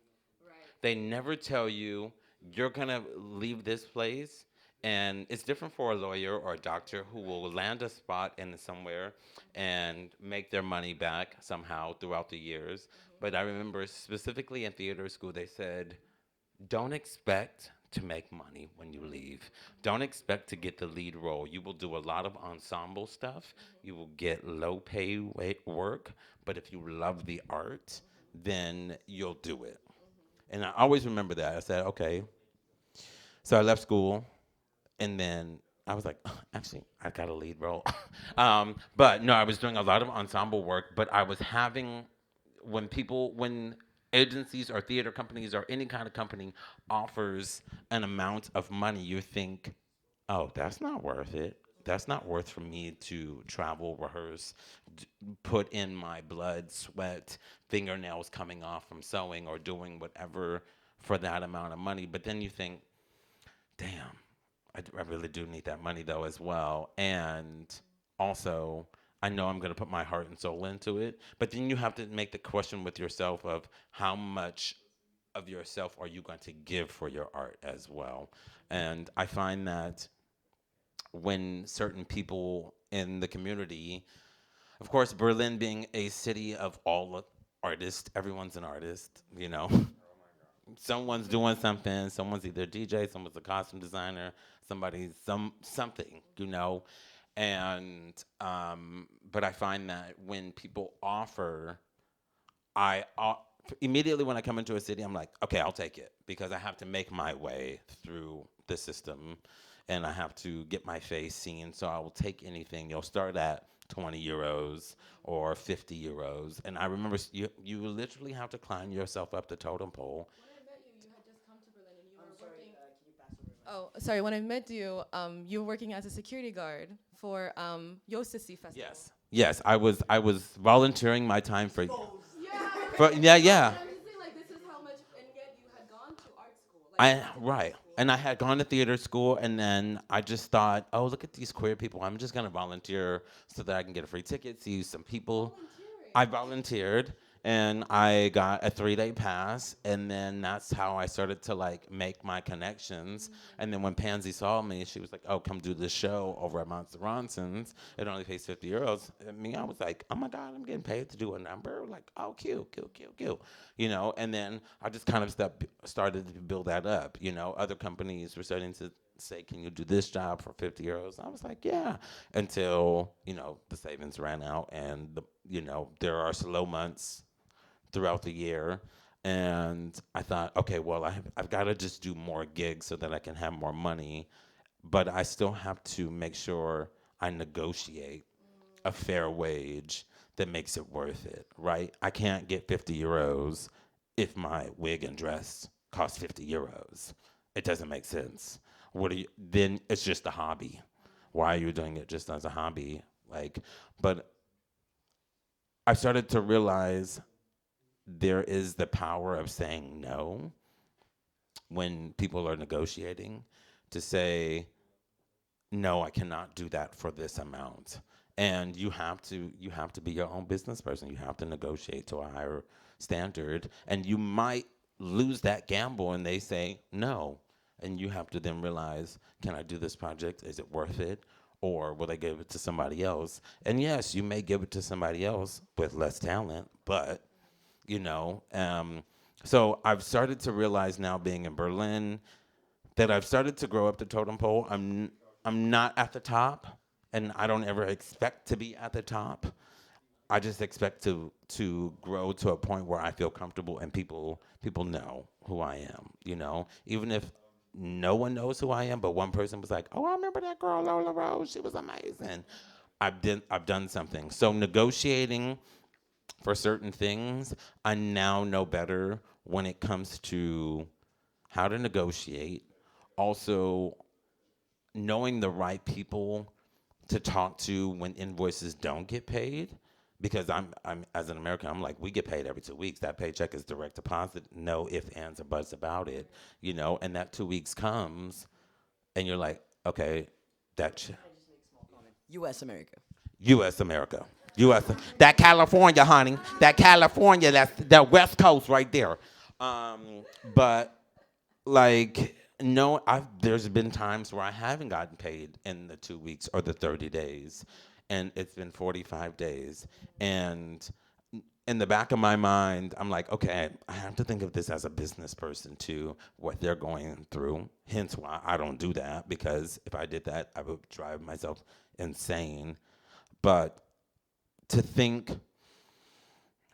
They never tell you you're gonna leave this place. And it's different for a lawyer or a doctor who will land a spot in somewhere and make their money back somehow throughout the years. But I remember specifically in theater school, they said, don't expect to make money when you leave. Don't expect to get the lead role. You will do a lot of ensemble stuff. You will get low pay work. But if you love the art, then you'll do it. And I always remember that. I said, okay. So I left school, and then I was like, actually, I got a lead role. But no, I was doing a lot of ensemble work, but I was having, when agencies or theater companies or any kind of company offers an amount of money, you think, oh, that's not worth it. That's not worth for me to travel, rehearse, put in my blood, sweat, fingernails coming off from sewing or doing whatever for that amount of money. But then you think, damn, I really do need that money though as well. And also, I know I'm going to put my heart and soul into it. But then you have to make the question with yourself of how much of yourself are you going to give for your art as well. And I find that when certain people in the community, of course, Berlin being a city of all artists, everyone's an artist, someone's doing something. Someone's either a DJ, someone's a costume designer, somebody's something, And but I find that when people offer, I immediately when I come into a city, I'm like, okay, I'll take it because I have to make my way through the system, and I have to get my face seen. So I will take anything. You'll start at 20 euros or 50 euros, and I remember you literally have to climb yourself up the totem pole. Oh, sorry. When I met you, you were working as a security guard for Yosisi Festival. Yes, I was volunteering my time for. Yeah. For yeah. I'm just saying, like, this is how much, and yet you had gone to art school. Right. And I had gone to theater school, and then I just thought, oh, look at these queer people. I'm just gonna volunteer so that I can get a free ticket, see some people. I volunteered, And I got a 3-day pass, and then that's how I started to like make my connections. And then when Pansy saw me, she was like, "Oh, come do this show over at Monster Ronson's. It only pays 50 euros." And me, I was like, "Oh my God, I'm getting paid to do a number? Like, oh, cute, cute, cute, cute." You know, and then I just kind of started to build that up. You know, other companies were starting to say, "Can you do this job for 50 euros?" I was like, "Yeah," until, you know, the savings ran out, and you know, there are slow months throughout the year. And I thought, okay, well, I've got to just do more gigs so that I can have more money. But I still have to make sure I negotiate a fair wage that makes it worth it, right? I can't get 50 euros if my wig and dress cost 50 euros. It doesn't make sense. Then it's just a hobby. Why are you doing it just as a hobby? Like, but I started to realize there is the power of saying no when people are negotiating, to say, no, I cannot do that for this amount. And you have to be your own business person. You have to negotiate to a higher standard, and you might lose that gamble and they say no. And you have to then realize, can I do this project? Is it worth it? Or will they give it to somebody else? And yes, you may give it to somebody else with less talent, but you know. So I've started to realize now, being in Berlin, that I've started to grow up the totem pole. I'm not at the top, and I don't ever expect to be at the top. I just expect to grow to a point where I feel comfortable and people know who I am. You know, even if no one knows who I am, but one person was like, "Oh, I remember that girl Lola Rose. She was amazing." I've done something. So negotiating for certain things, I now know better when it comes to how to negotiate. Also, knowing the right people to talk to when invoices don't get paid. Because I'm as an American, I'm like, we get paid every 2 weeks. That paycheck is direct deposit, no ifs, ands, or buts about it, you know. And that 2 weeks comes, and you're like, okay, that U.S. America. U.S. America. U.S. That California, honey. That California, that's that West Coast right there. But like, no, there's been times where I haven't gotten paid in the 2 weeks or the 30 days, and it's been 45 days. And in the back of my mind, I'm like, okay, I have to think of this as a business person too, what they're going through. Hence why I don't do that, because if I did that, I would drive myself insane. But to think,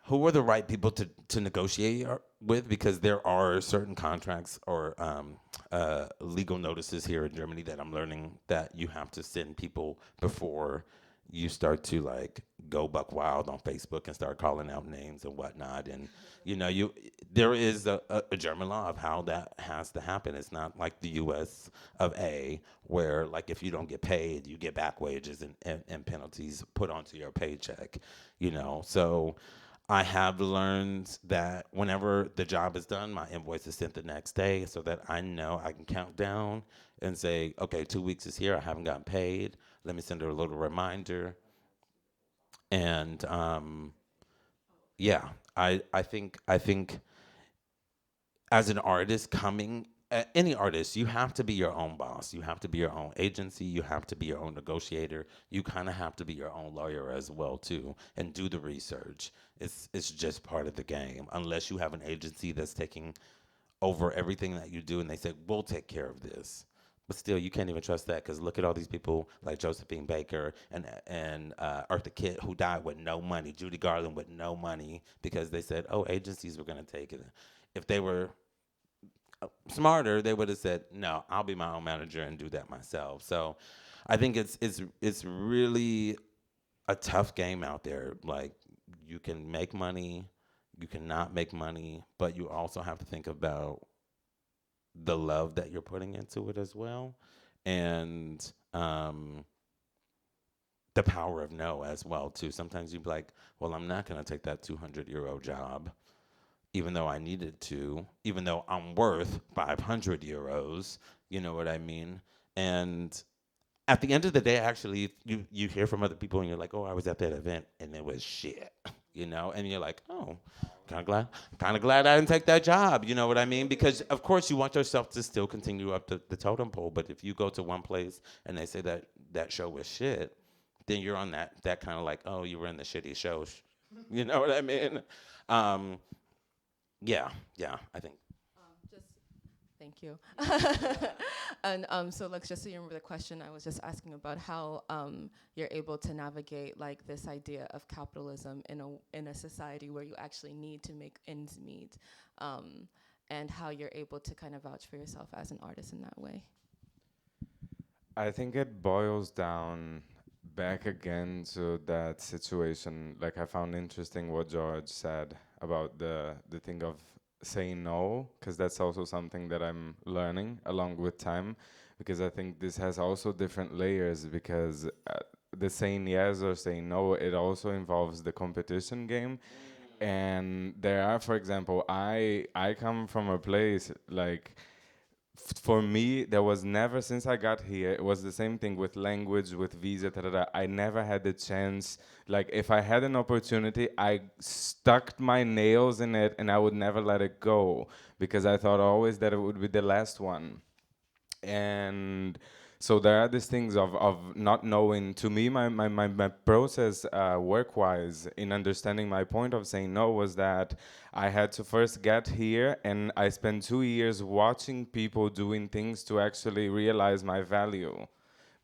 who are the right people to negotiate with, because there are certain contracts or legal notices here in Germany that I'm learning that you have to send people before you start to like go buck wild on Facebook and start calling out names and whatnot. And you know, there is a German law of how that has to happen. It's not like the U.S. of A, where like if you don't get paid, you get back wages and penalties put onto your paycheck. You know, so I have learned that whenever the job is done, my invoice is sent the next day, so that I know I can count down and say, okay, 2 weeks is here. I haven't gotten paid. Let me send her a little reminder. And yeah, I think as an artist coming, any artist, you have to be your own boss. You have to be your own agency. You have to be your own negotiator. You kind of have to be your own lawyer as well too, and do the research. It's just part of the game. Unless you have an agency that's taking over everything that you do, and they say, we'll take care of this. But still, you can't even trust that, because look at all these people like Josephine Baker and Eartha Kitt, who died with no money. Judy Garland with no money, because they said, oh, agencies were going to take it. If they were smarter, they would have said, no, I'll be my own manager and do that myself. So I think it's really a tough game out there. Like, you can make money, you cannot make money, but you also have to think about the love that you're putting into it as well, and the power of no as well too. Sometimes you'd be like, well, I'm not going to take that 200 euro job, even though I needed to, even though I'm worth 500 euros. You know what I mean? And at the end of the day, actually, you hear from other people and you're like, oh, I was at that event and it was shit. you know, and you're like, oh, kind of glad I didn't take that job, you know what I mean? Because of course you want yourself to still continue up the totem pole, but if you go to one place and they say that that show was shit, then you're on that kind of like, oh, you were in the shitty show, you know what I mean? Um, yeah, yeah, I think. Just thank you. And so, like, just so you remember the question, I was just asking about how you're able to navigate like this idea of capitalism in a society where you actually need to make ends meet, and how you're able to kind of vouch for yourself as an artist in that way. I think it boils down back again to that situation. Like I found interesting what George said about the thing of saying no, because that's also something that I'm learning along with time. Because I think this has also different layers. Because the saying yes or saying no, it also involves the competition game. And there are, for example, I come from a place like for me, there was never, since I got here, it was the same thing with language, with visa, da, da, da. I never had the chance. Like, if I had an opportunity, I stuck my nails in it and I would never let it go because I thought always that it would be the last one. And so there are these things of not knowing. To me, my process work-wise in understanding my point of saying no was that I had to first get here, and I spent 2 years watching people doing things to actually realize my value.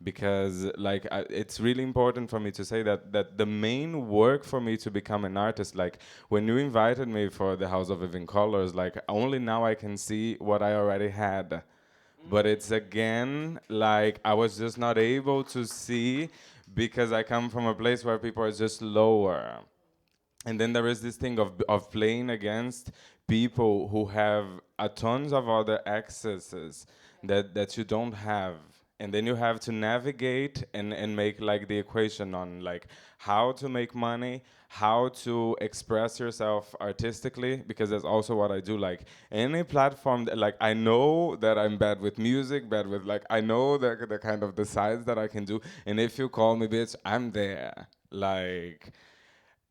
Because like it's really important for me to say that the main work for me to become an artist, like when you invited me for the House of Living Colors, like only now I can see what I already had. But it's again like I was just not able to see because I come from a place where people are just lower. And then there is this thing of playing against people who have a tons of other accesses that you don't have. And then you have to navigate and make like the equation on like how to make money, how to express yourself artistically, because that's also what I do. Like any platform that, like I know that I'm bad with music, bad with like I know the kind of the sides that I can do. And if you call me bitch, I'm there. Like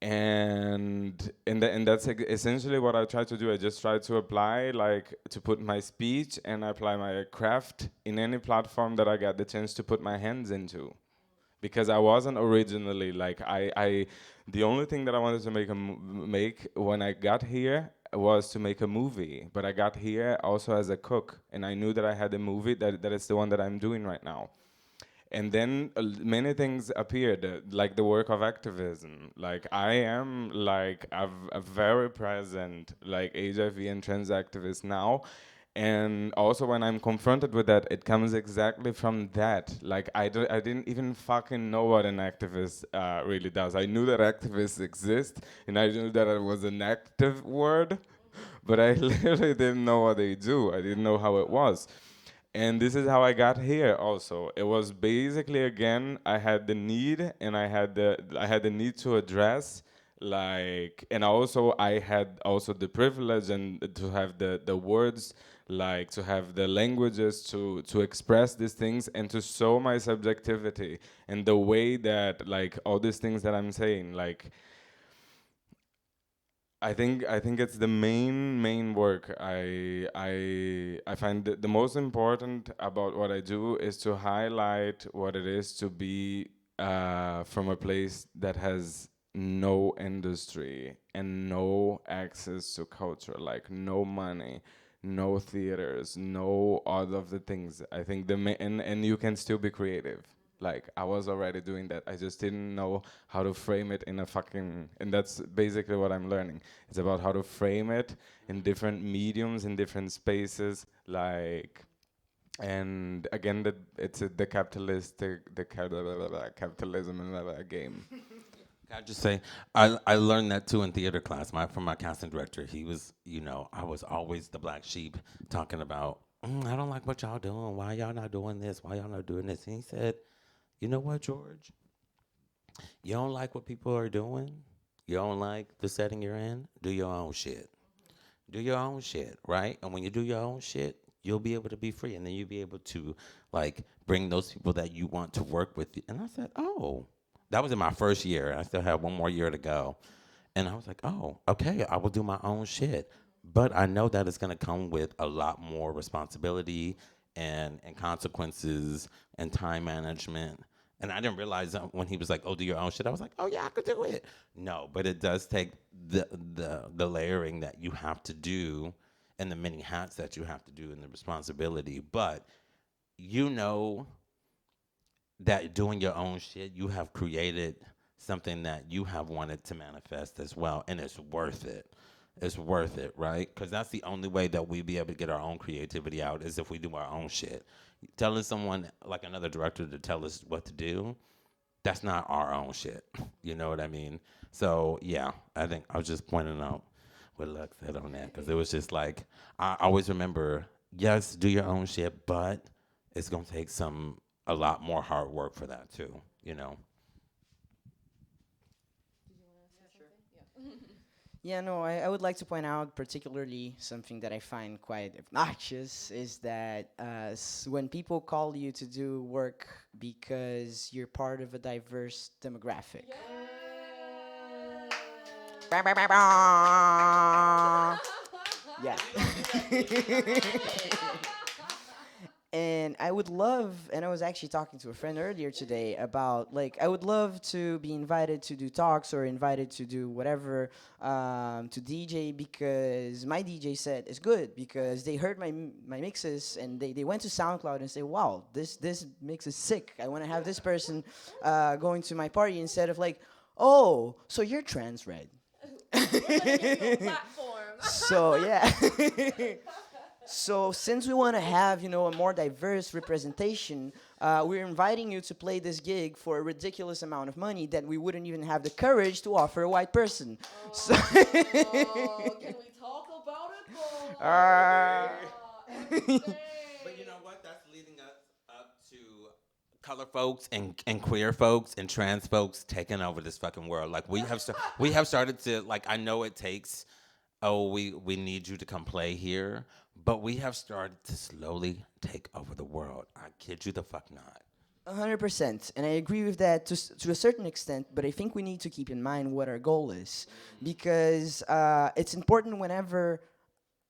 and that's essentially what I try to do. I just try to apply, like to put my speech and apply my craft in any platform that I get the chance to put my hands into, because I wasn't originally like I the only thing that I wanted to make when I got here was to make a movie, but I got here also as a cook, and I knew that I had a movie that is the one that I'm doing right now. And then many things appeared, like the work of activism. Like I am like a very present like HIV and trans activist now, and also when I'm confronted with that, it comes exactly from that. Like I didn't even fucking know what an activist really does. I knew that activists exist, and I knew that it was an active word, but I literally didn't know what they do. I didn't know how it was. And this is how I got here also. It was basically again I had the need, and I had the need to address, like, and also I had also the privilege and to have the words, like to have the languages to express these things and to show my subjectivity and the way that like all these things that I'm saying, like I think it's the main work. I find the most important about what I do is to highlight what it is to be from a place that has no industry and no access to culture, like no money, no theaters, no all of the things. I think and you can still be creative. Like I was already doing that. I just didn't know how to frame it in a fucking, and that's basically what I'm learning. It's about how to frame it in different mediums, in different spaces, like, and again, the capitalistic, capitalism and game. Can I just say, I learned that too in theater class. From my casting director, he was, you know, I was always the black sheep talking about, I don't like what y'all doing. Why y'all not doing this? Why y'all not doing this? And he said, you know what, George? You don't like what people are doing? You don't like the setting you're in? Do your own shit. Do your own shit, right? And when you do your own shit, you'll be able to be free. And then you'll be able to, like, bring those people that you want to work with you. And I said, oh. That was in my first year. I still have one more year to go. And I was like, oh, okay, I will do my own shit. But I know that it's gonna come with a lot more responsibility and consequences and time management. And I didn't realize that when he was like, "Oh, do your own shit." I was like, "Oh yeah, I could do it." No, but it does take the layering that you have to do, and the many hats that you have to do, and the responsibility. But you know that doing your own shit, you have created something that you have wanted to manifest as well, and it's worth it. It's worth it, right? Because that's the only way that we be able to get our own creativity out is if we do our own shit. Telling someone like another director to tell us what to do, that's not our own shit. You know what I mean? So yeah, I think I was just pointing out what Lux said on that because it was just like I always remember, yes, do your own shit, but it's gonna take a lot more hard work for that too. You know. Yeah, no, I would like to point out particularly something that I find quite obnoxious is that when people call you to do work because you're part of a diverse demographic. Yeah. And I would love, and I was actually talking to a friend earlier today about like I would love to be invited to do talks or invited to do whatever to DJ because my DJ set is good because they heard my mixes and they went to SoundCloud and say, wow, this mix is sick. I want to have this person going to my party instead of like, oh, so you're trans red. So yeah. So since we want to have, a more diverse representation, we're inviting you to play this gig for a ridiculous amount of money that we wouldn't even have the courage to offer a white person. So Can we talk about it though? But you know what? That's leading us up to color folks and queer folks and trans folks taking over this fucking world. Like we have started to like. I know it takes. Oh, we need you to come play here, but we have started to slowly take over the world. I kid you the fuck not. 100%, and I agree with that to a certain extent. But I think we need to keep in mind what our goal is, because it's important whenever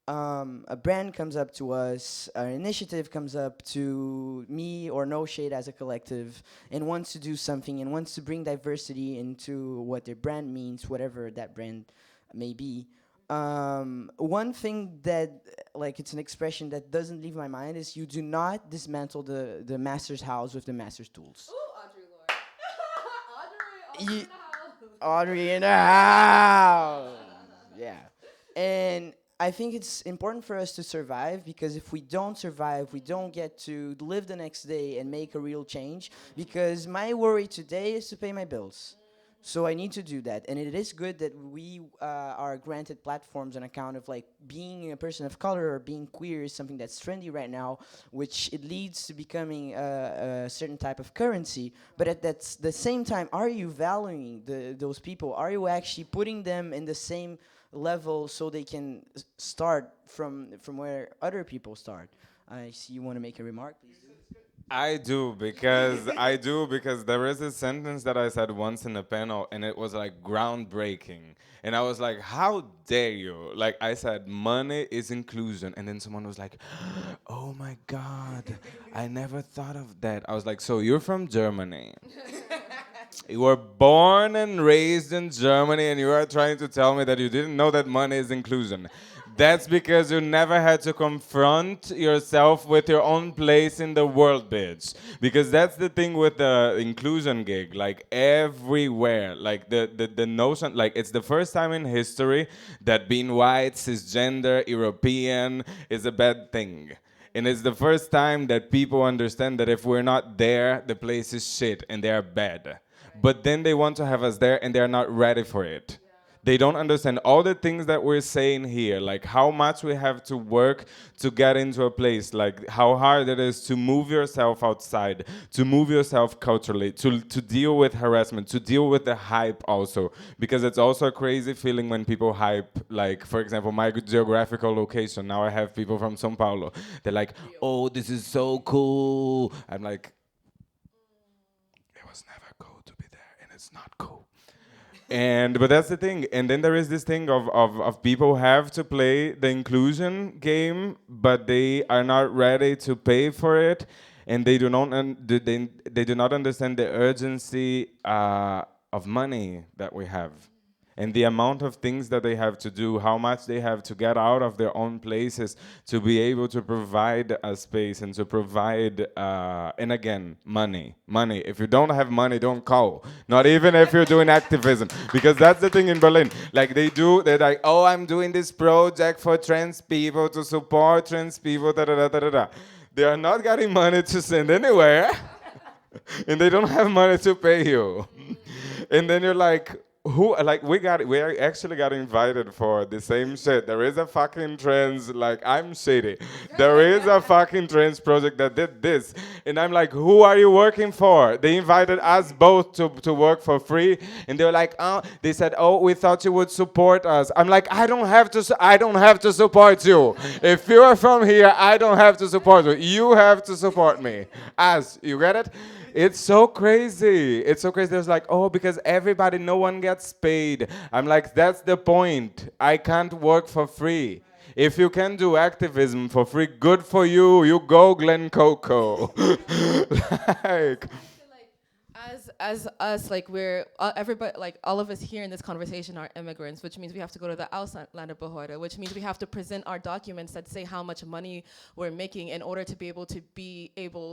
a brand comes up to us, an initiative comes up to me or No Shade as a collective, and wants to do something and wants to bring diversity into what their brand means, whatever that brand may be. One thing that, like, it's an expression that doesn't leave my mind is you do not dismantle the master's house with the master's tools. Ooh, Audrey Lorde. Audrey Ye- in the house. Audrey in the house. Yeah. And I think it's important for us to survive because if we don't survive, we don't get to live the next day and make a real change. Because my worry today is to pay my bills. So I need to do that, and it is good that we are granted platforms on account of like being a person of color or being queer is something that's trendy right now, which it leads to becoming a certain type of currency. But at the same time, are you valuing those people? Are you actually putting them in the same level so they can start from where other people start? I see you want to make a remark, please do. I do because there is a sentence that I said once in a panel and it was like groundbreaking. And I was like, how dare you? Like I said, money is inclusion. And then someone was like, oh my God, I never thought of that. I was like, so you're from Germany. You were born and raised in Germany, and you are trying to tell me that you didn't know that money is inclusion. That's because you never had to confront yourself with your own place in the world, bitch. Because that's the thing with the inclusion gig. Like everywhere, like the notion, like it's the first time in history that being white, cisgender, European is a bad thing. And it's the first time that people understand that if we're not there, the place is shit and they are bad. But then they want to have us there and they're not ready for it. They don't understand all the things that we're saying here, like how much we have to work to get into a place, like how hard it is to move yourself outside, to move yourself culturally, to deal with harassment, to deal with the hype also. Because it's also a crazy feeling when people hype, like, for example, my geographical location. Now I have people from Sao Paulo. They're like, oh, this is so cool. I'm like, it was never cool to be there, and it's not cool. And but that's the thing. And then there is this thing of people who have to play the inclusion game, but they are not ready to pay for it, and they do not they do not understand the urgency of money that we have, and the amount of things that they have to do, how much they have to get out of their own places to be able to provide a space and to provide, and again, money. Money. If you don't have money, don't call. Not even if you're doing activism, because that's the thing in Berlin. Like they're like, oh, I'm doing this project for trans people to support trans people. Da da da da da. Da. They are not getting money to send anywhere, and they don't have money to pay you. And then you're like, who, like, we actually got invited for the same shit. There is a fucking trans, like, I'm shitty. There is a fucking trans project that did this. And I'm like, who are you working for? They invited us both to work for free. And they were like, oh, they said, oh, we thought you would support us. I'm like, I don't have to support you. If you are from here, I don't have to support you. You have to support me. Us, you get it? It's so crazy. It's so crazy. There's like, oh, because everybody, no one gets paid. I'm like, that's the point. I can't work for free. If you can do activism for free, good for you. You go, Glen Coco. Like, as us, like we're everybody, like all of us here in this conversation are immigrants, which means we have to go to the Ausländerbehörde, which means we have to present our documents that say how much money we're making in order to be able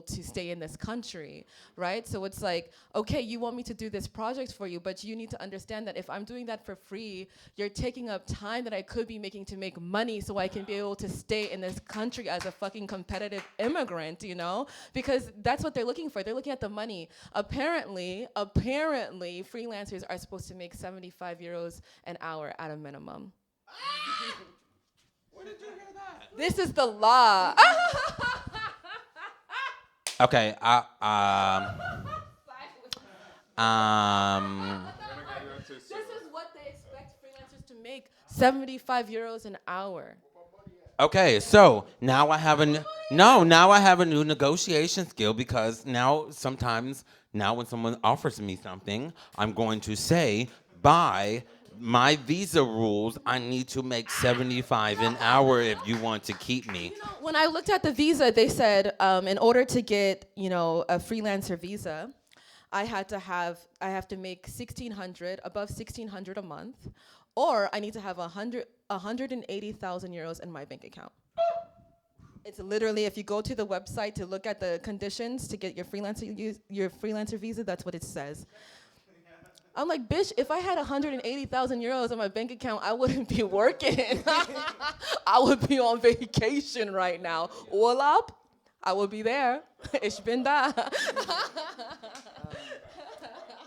to stay in this country, right? So it's like, okay, you want me to do this project for you, but you need to understand that if I'm doing that for free, you're taking up time that I could be making to make money so I can be able to stay in this country as a fucking competitive immigrant, you know? Because that's what they're looking for. They're looking at the money. Apparently, freelancers are supposed to make 75 euros an hour at a minimum. Where did you hear that? This is the law. Okay, This is what they expect freelancers to make, 75 euros an hour. okay, so now I have now I have a new negotiation skill, because now when someone offers me something, I'm going to say, by my visa rules, I need to make 75 an hour if you want to keep me. You know, when I looked at the visa, they said in order to get, a freelancer visa, I have to make above 1,600 a month, or I need to have 180,000 euros in my bank account. It's literally, if you go to the website to look at the conditions to get your freelancer visa, that's what it says. I'm like, bitch, if I had 180,000 euros in my bank account, I wouldn't be working. I would be on vacation right now. Urlaub, I would be there. Ich bin da.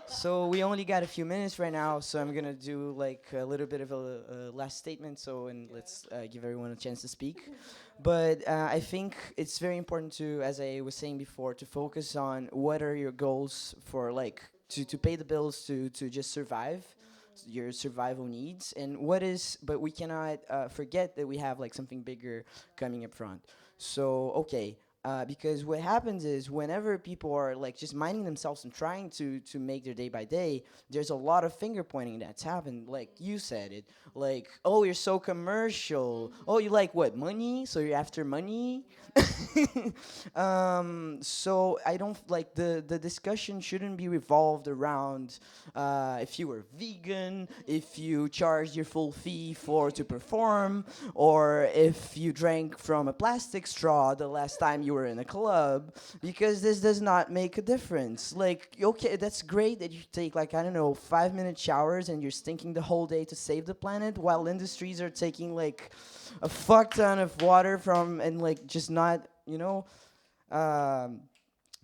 So we only got a few minutes right now, so I'm gonna do like a little bit of a last statement. And let's give everyone a chance to speak. But I think it's very important to, as I was saying before, to focus on what are your goals for, like, to pay the bills, to just survive, your survival needs, and but we cannot forget that we have like something bigger coming up front. So okay. Because what happens is whenever people are like just minding themselves and trying to make their day by day, there's a lot of finger pointing that's happened. Like you said it, like, oh, you're so commercial. Oh, you like what, money? So you're after money? So I don't like the discussion shouldn't be revolved around if you were vegan, if you charged your full fee to perform, or if you drank from a plastic straw the last time you were in a club, because this does not make a difference. Like, okay, that's great that you take, like, I don't know, 5-minute showers and you're stinking the whole day to save the planet, while industries are taking like a fuck ton of water from, and like just not, it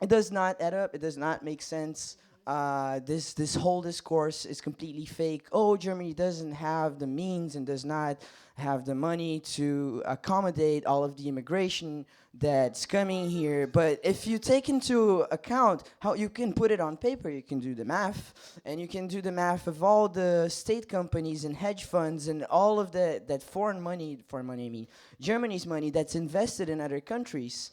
does not add up. It does not make sense. This whole discourse is completely fake. Oh, Germany doesn't have the means and does not have the money to accommodate all of the immigration that's coming here. But if you take into account how you can put it on paper, you can do the math, and you can do the math of all the state companies and hedge funds and all of that foreign money, I mean Germany's money that's invested in other countries.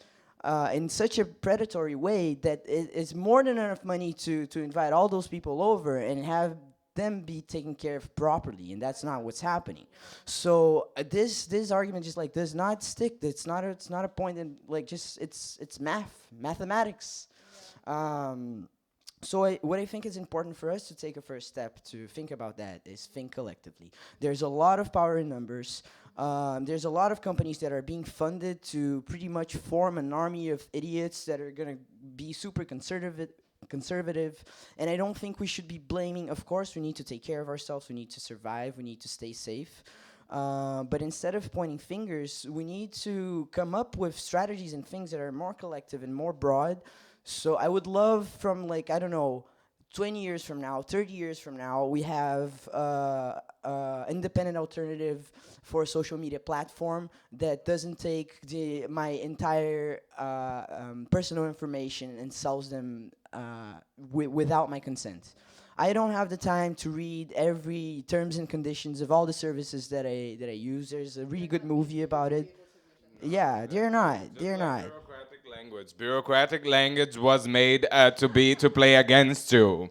In such a predatory way that it is more than enough money to invite all those people over and have them be taken care of properly, and that's not what's happening. So this argument just like does not stick. It's not a point in like just it's mathematics. Um, so what I think is important for us to take a first step to think about that is think collectively. There's a lot of power in numbers. There's a lot of companies that are being funded to pretty much form an army of idiots that are gonna be super conservative, and I don't think we should be blaming. Of course, we need to take care of ourselves. We need to survive. We need to stay safe. But instead of pointing fingers, we need to come up with strategies and things that are more collective and more broad. So I would love from like I don't know, 20 years from now, 30 years from now, we have independent alternative for a social media platform that doesn't take my entire personal information and sells them without my consent. I don't have the time to read every terms and conditions of all the services that I use. There's a really good movie about it. Yeah, they're not. They're not. Bureaucratic language. Bureaucratic language was made to play against you.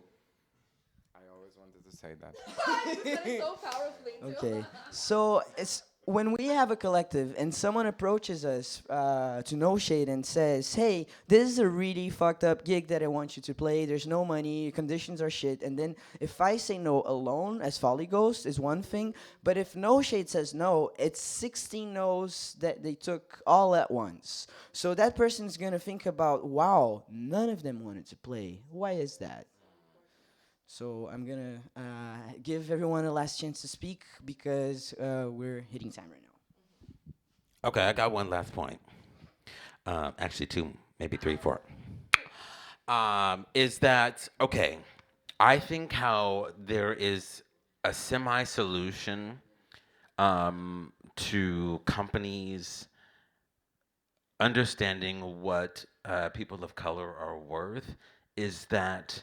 I always wanted to say that. So powerfully too. Okay, so it's when we have a collective and someone approaches us to No Shade and says, "Hey, this is a really fucked up gig that I want you to play. There's no money, conditions are shit." And then if I say no alone, as Folly Ghost, is one thing. But if No Shade says no, it's 16 no's that they took all at once. So that person's gonna think about, "Wow, none of them wanted to play. Why is that?" So I'm gonna give everyone a last chance to speak because we're hitting time right now. Okay, I got one last point. Actually, two, maybe three, four. Is that okay? I think how there is a semi-solution to companies understanding what people of color are worth is that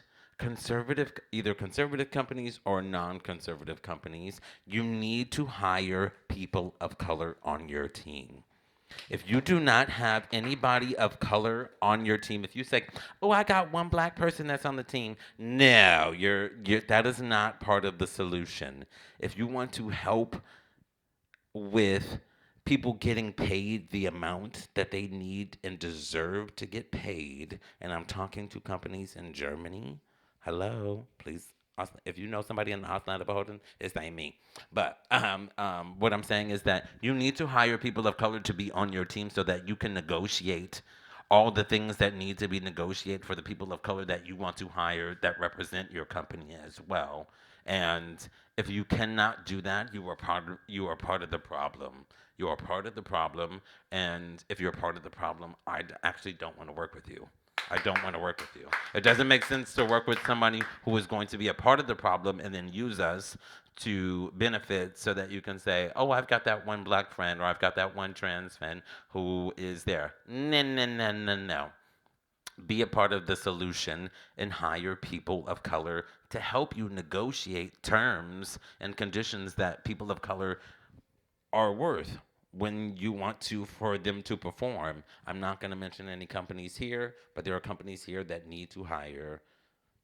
either conservative companies or non-conservative companies, you need to hire people of color on your team. If you do not have anybody of color on your team, if you say, "Oh, I got one black person that's on the team," no, that is not part of the solution. If you want to help with people getting paid the amount that they need and deserve to get paid, and I'm talking to companies in Germany. Hello, please. If you know somebody in the Ausland of Beholden, it's not me. But what I'm saying is that you need to hire people of color to be on your team so that you can negotiate all the things that need to be negotiated for the people of color that you want to hire that represent your company as well. And if you cannot do that, you are part of the problem. You are part of the problem, and if you're part of the problem, actually don't want to work with you. I don't want to work with you. It doesn't make sense to work with somebody who is going to be a part of the problem and then use us to benefit so that you can say, "Oh, I've got that one black friend or I've got that one trans friend who is there." No, no, no, no, no. Be a part of the solution and hire people of color to help you negotiate terms and conditions that people of color are worth when you want to for them to perform. I'm not going to mention any companies here, but there are companies here that need to hire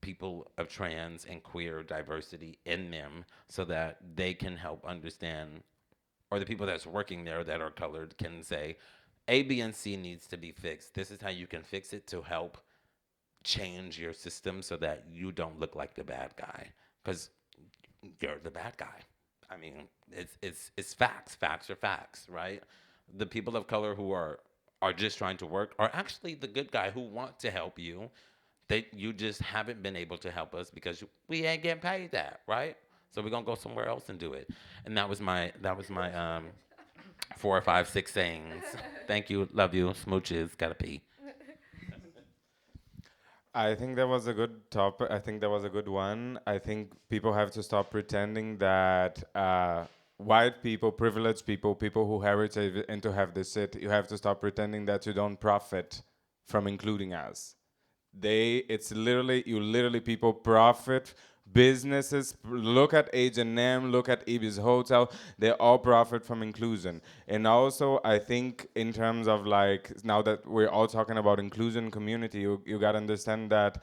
people of trans and queer diversity in them so that they can help understand, or the people that's working there that are colored can say, A, B, and C needs to be fixed. This is how you can fix it to help change your system so that you don't look like the bad guy, because you're the bad guy. I mean, it's facts. Facts are facts, right? The people of color who are just trying to work are actually the good guy who want to help you. You just haven't been able to help us because we ain't getting paid that, right? So we're gonna go somewhere else and do it. And that was my 4, 5, 6 sayings. Thank you, love you, smooches, gotta pee. I think that was a good topic. I think that was a good one. I think people have to stop pretending that white people, privileged people, people who heritage into have this shit, you have to stop pretending that you don't profit from including us. It's literally, people profit. Businesses, look at H&M, look at Ibis Hotel, they all profit from inclusion. And also, I think in terms of like, now that we're all talking about inclusion community, you gotta understand that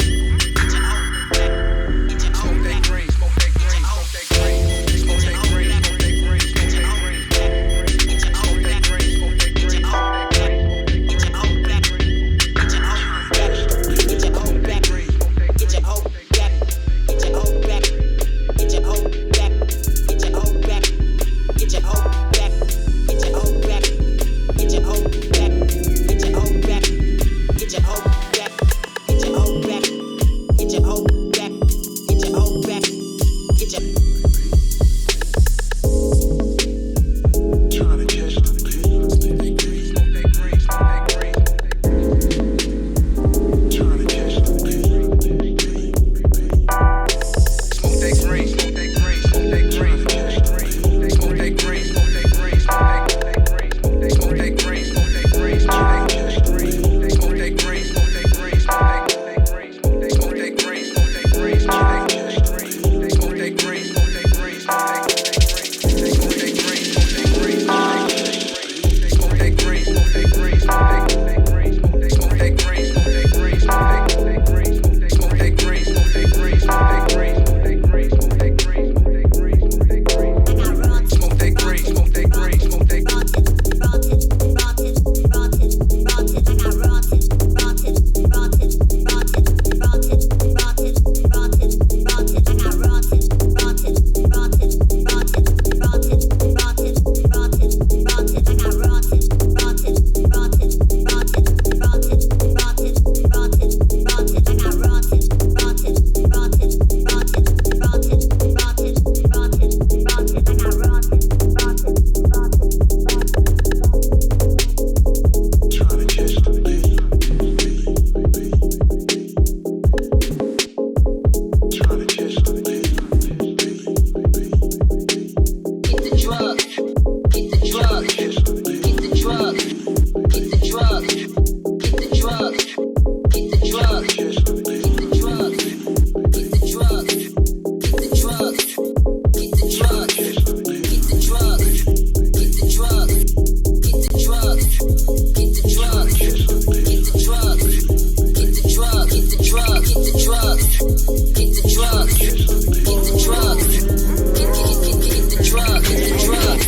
Get the drugs. Get the drugs. Get the drugs. Get the drugs. Get the drugs.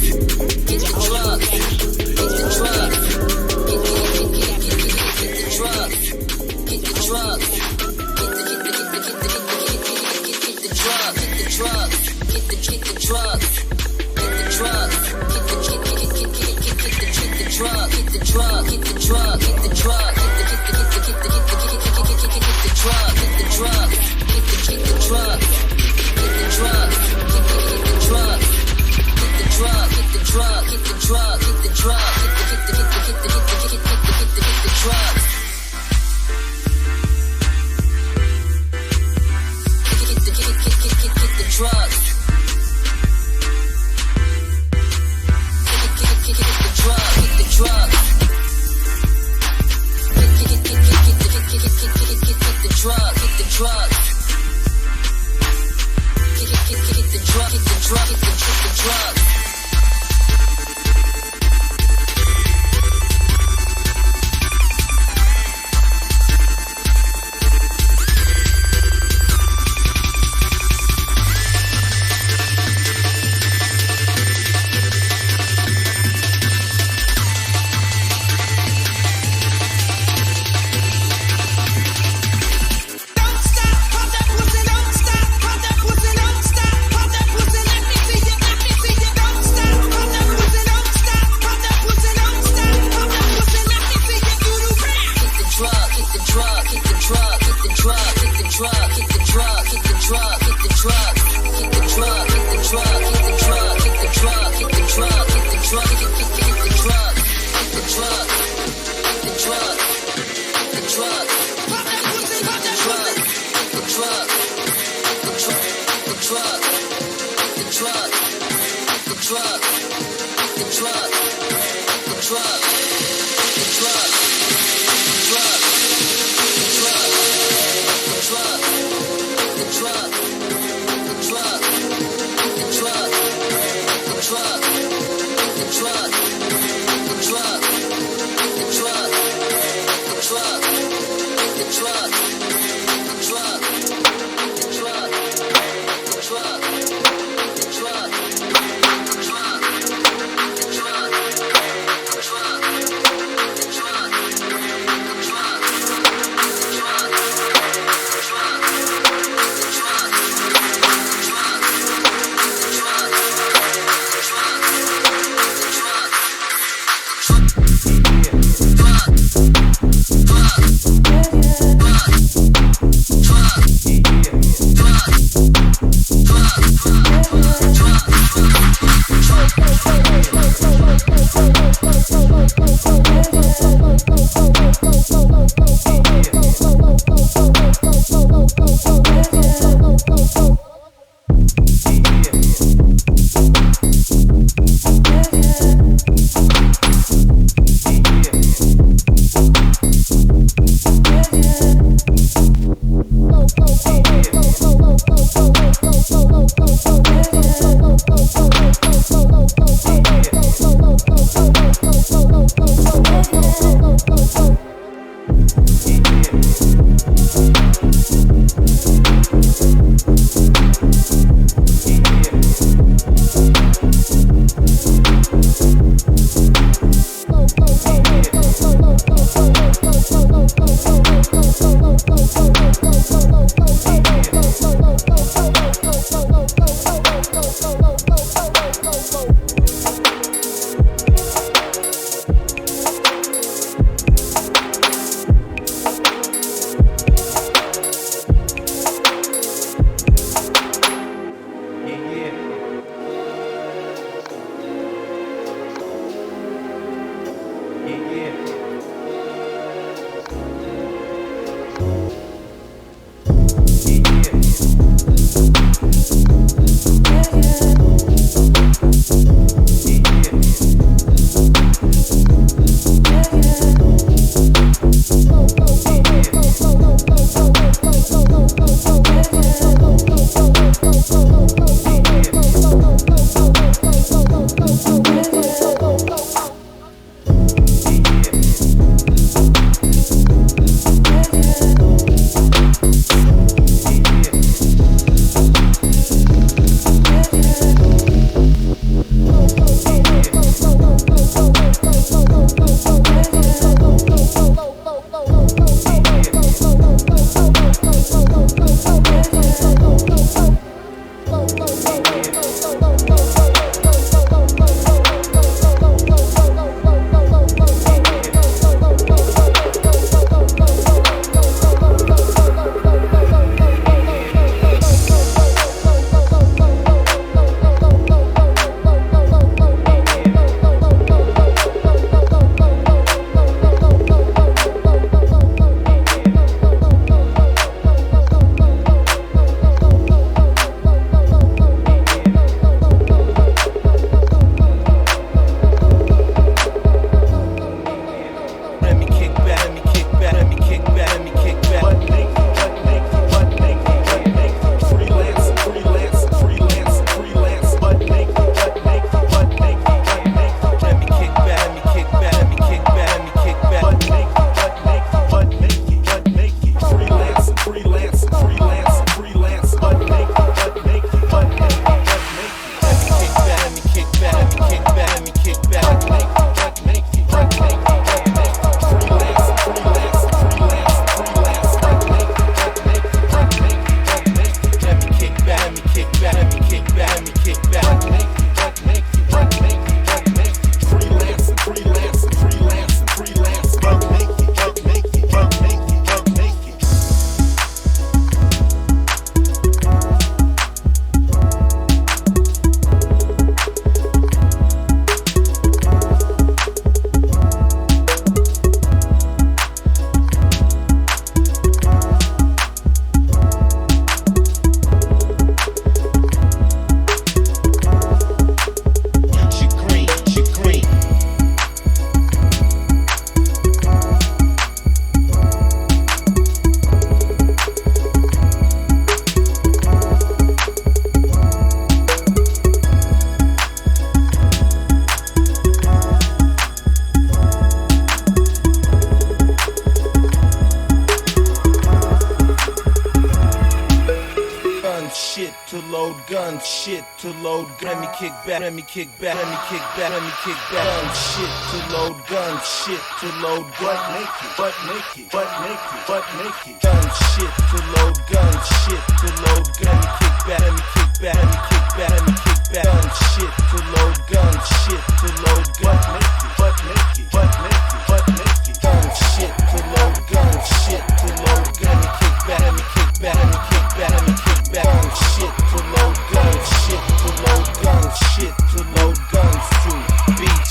Get the drugs. Get the drugs. Get the drugs. Get the drugs. Get the drugs. Get the drugs. Get the drugs. Get the drugs. Get the drugs. Get the drug. Get the drug. Get the drug. Get the drug. Get the drug. Get the drug. Get the drug. Get the drug. Get the drug. Get the drug. Get the drug. Get the drug. Get the drug. Get the drug. Get the drugs. shit to load guns, shit to load gun. Let me kick back, let me kick back, let me kick back, let me kick back. Gun, shit to load guns, shit to load gun. Butt naked, butt naked, butt naked, butt naked. Gun, shit to load guns, shit to load gun. Let me kick back, let me kick back, let me kick back, let me kick back. Gun, shit to load guns, shit to load gun. Butt naked, butt naked, butt naked, butt naked. Gun, shit to load guns, shit to load gun. Let me kick back, let me kick back, let me kick back, let me kick back. Gun, shit to load guns, shit to load guns, shit to load guns to beat.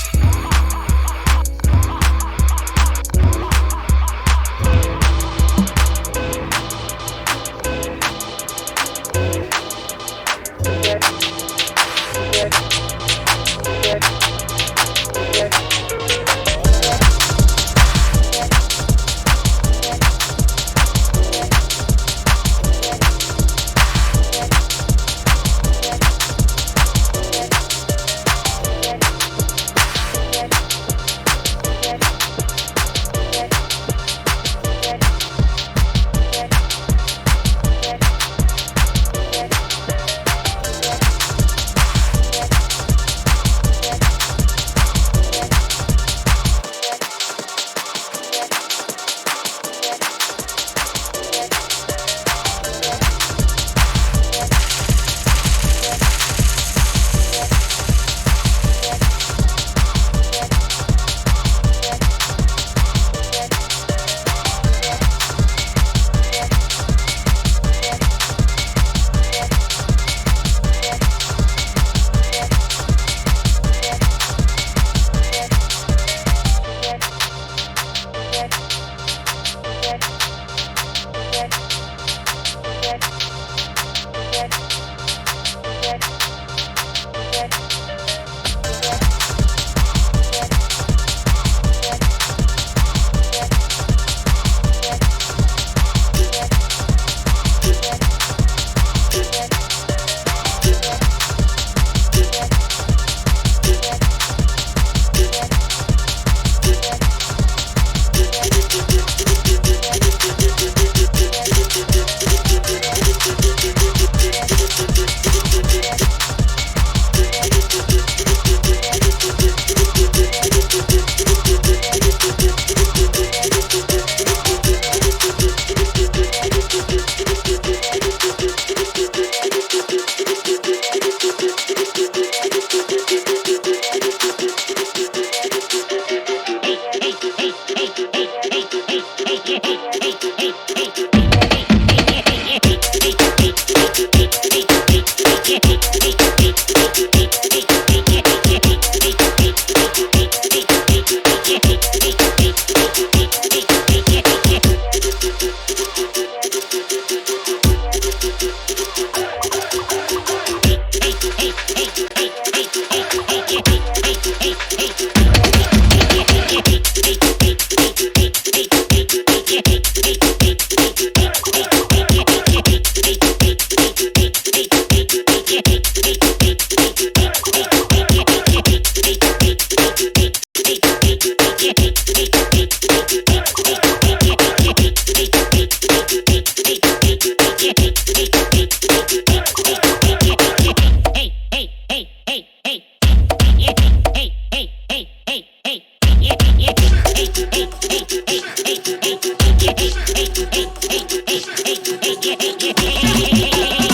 Hey,